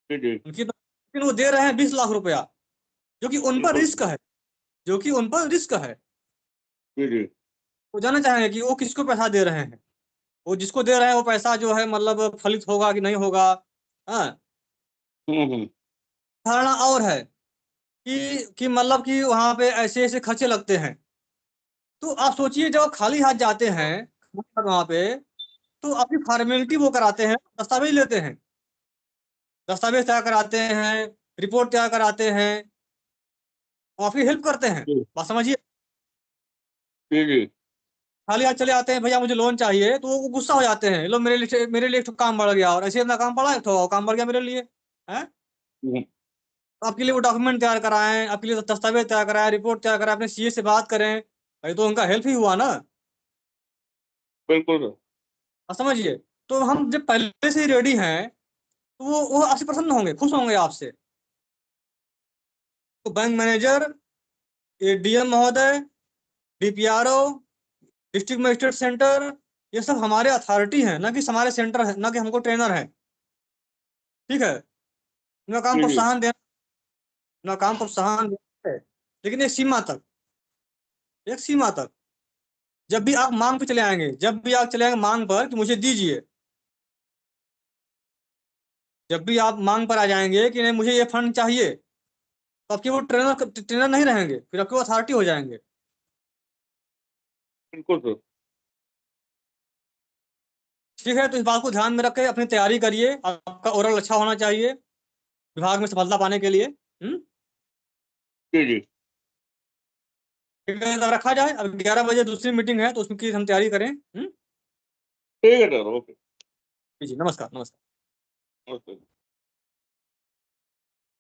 Speaker 6: जी जी
Speaker 2: उनकी तो, लेकिन वो दे रहे हैं 20 लाख रुपया, जो कि उन पर
Speaker 6: बिल्कुल।
Speaker 2: रिस्क है, जो कि उन पर रिस्क है।
Speaker 6: जी जी
Speaker 2: वो जानना चाहेंगे कि वो किसको पैसा दे रहे हैं, वो जिसको दे रहे हैं वो पैसा जो है मतलब फलित होगा कि नहीं होगा। हाँ,
Speaker 6: हम्म।
Speaker 2: धारणा और है कि मतलब कि वहां पे ऐसे ऐसे खर्चे लगते हैं। तो आप सोचिए जब आप खाली हाथ जाते हैं वहां पे, तो आपकी फॉर्मेलिटी वो कराते हैं, दस्तावेज लेते हैं, दस्तावेज तैयार कराते हैं, रिपोर्ट तैयार कराते हैं, और आपकी हेल्प करते हैं।
Speaker 6: जी
Speaker 2: बात समझिए।
Speaker 6: जी जी
Speaker 2: खाली हाथ चले आते हैं, भैया मुझे लोन चाहिए, तो वो गुस्सा हो जाते हैं, लो मेरे लिए एक ठो काम बढ़ गया, और ऐसे इतना काम पड़ा है तो काम बढ़ गया मेरे लिए है।
Speaker 6: हम्म,
Speaker 2: तो आपके लिए वो डॉक्यूमेंट तैयार कराएं, आपके लिए दस्तावेज तैयार कराएं, रिपोर्ट तैयार कराएं, अपने सीए से बात करें, भाई तो उनका हेल्प ही हुआ ना।
Speaker 6: बिल्कुल सर।
Speaker 2: आप समझिए। तो हम जब पहले से ही रेडी हैं तो वो आपसे प्रसन्न होंगे, खुश होंगे आपसे। तो बैंक मैनेजर, डीएम महोदय, डीपीआरओ, डिस्ट्रिक्ट मजिस्ट्रेट सेंटर, ये सब हमारे अथॉरिटी हैं, ना कि हमारे सेंटर है, ना कि हमको ट्रेनर है। ठीक है, इनका काम
Speaker 6: जी जी
Speaker 2: प्रोत्साहन देना, इनका काम प्रोत्साहन देना है, लेकिन एक सीमा तक, एक सीमा तक। जब भी आप मांग पे चले आएंगे, जब भी आप चले आएंगे मांग पर कि मुझे दीजिए, जब भी आप मांग पर आ जाएंगे कि नहीं मुझे ये फंड चाहिए, तो आपके वो ट्रेनर ट्रेनर नहीं रहेंगे, फिर आपके वो अथॉरिटी हो जाएंगे।
Speaker 6: बिल्कुल सर।
Speaker 2: ठीक है, तो इस बात को ध्यान में रखें, अपनी तैयारी करिए, आपका ओरल अच्छा होना चाहिए विभाग में सफलता पाने के लिए।
Speaker 6: जी जी
Speaker 2: ठीक है, तब रखा जाए, अब 11 बजे दूसरी मीटिंग है तो उसकी हम तैयारी करें।
Speaker 6: ठीक है सर, ओके।
Speaker 2: जी नमस्कार, नमस्कार।
Speaker 6: नमस्ते।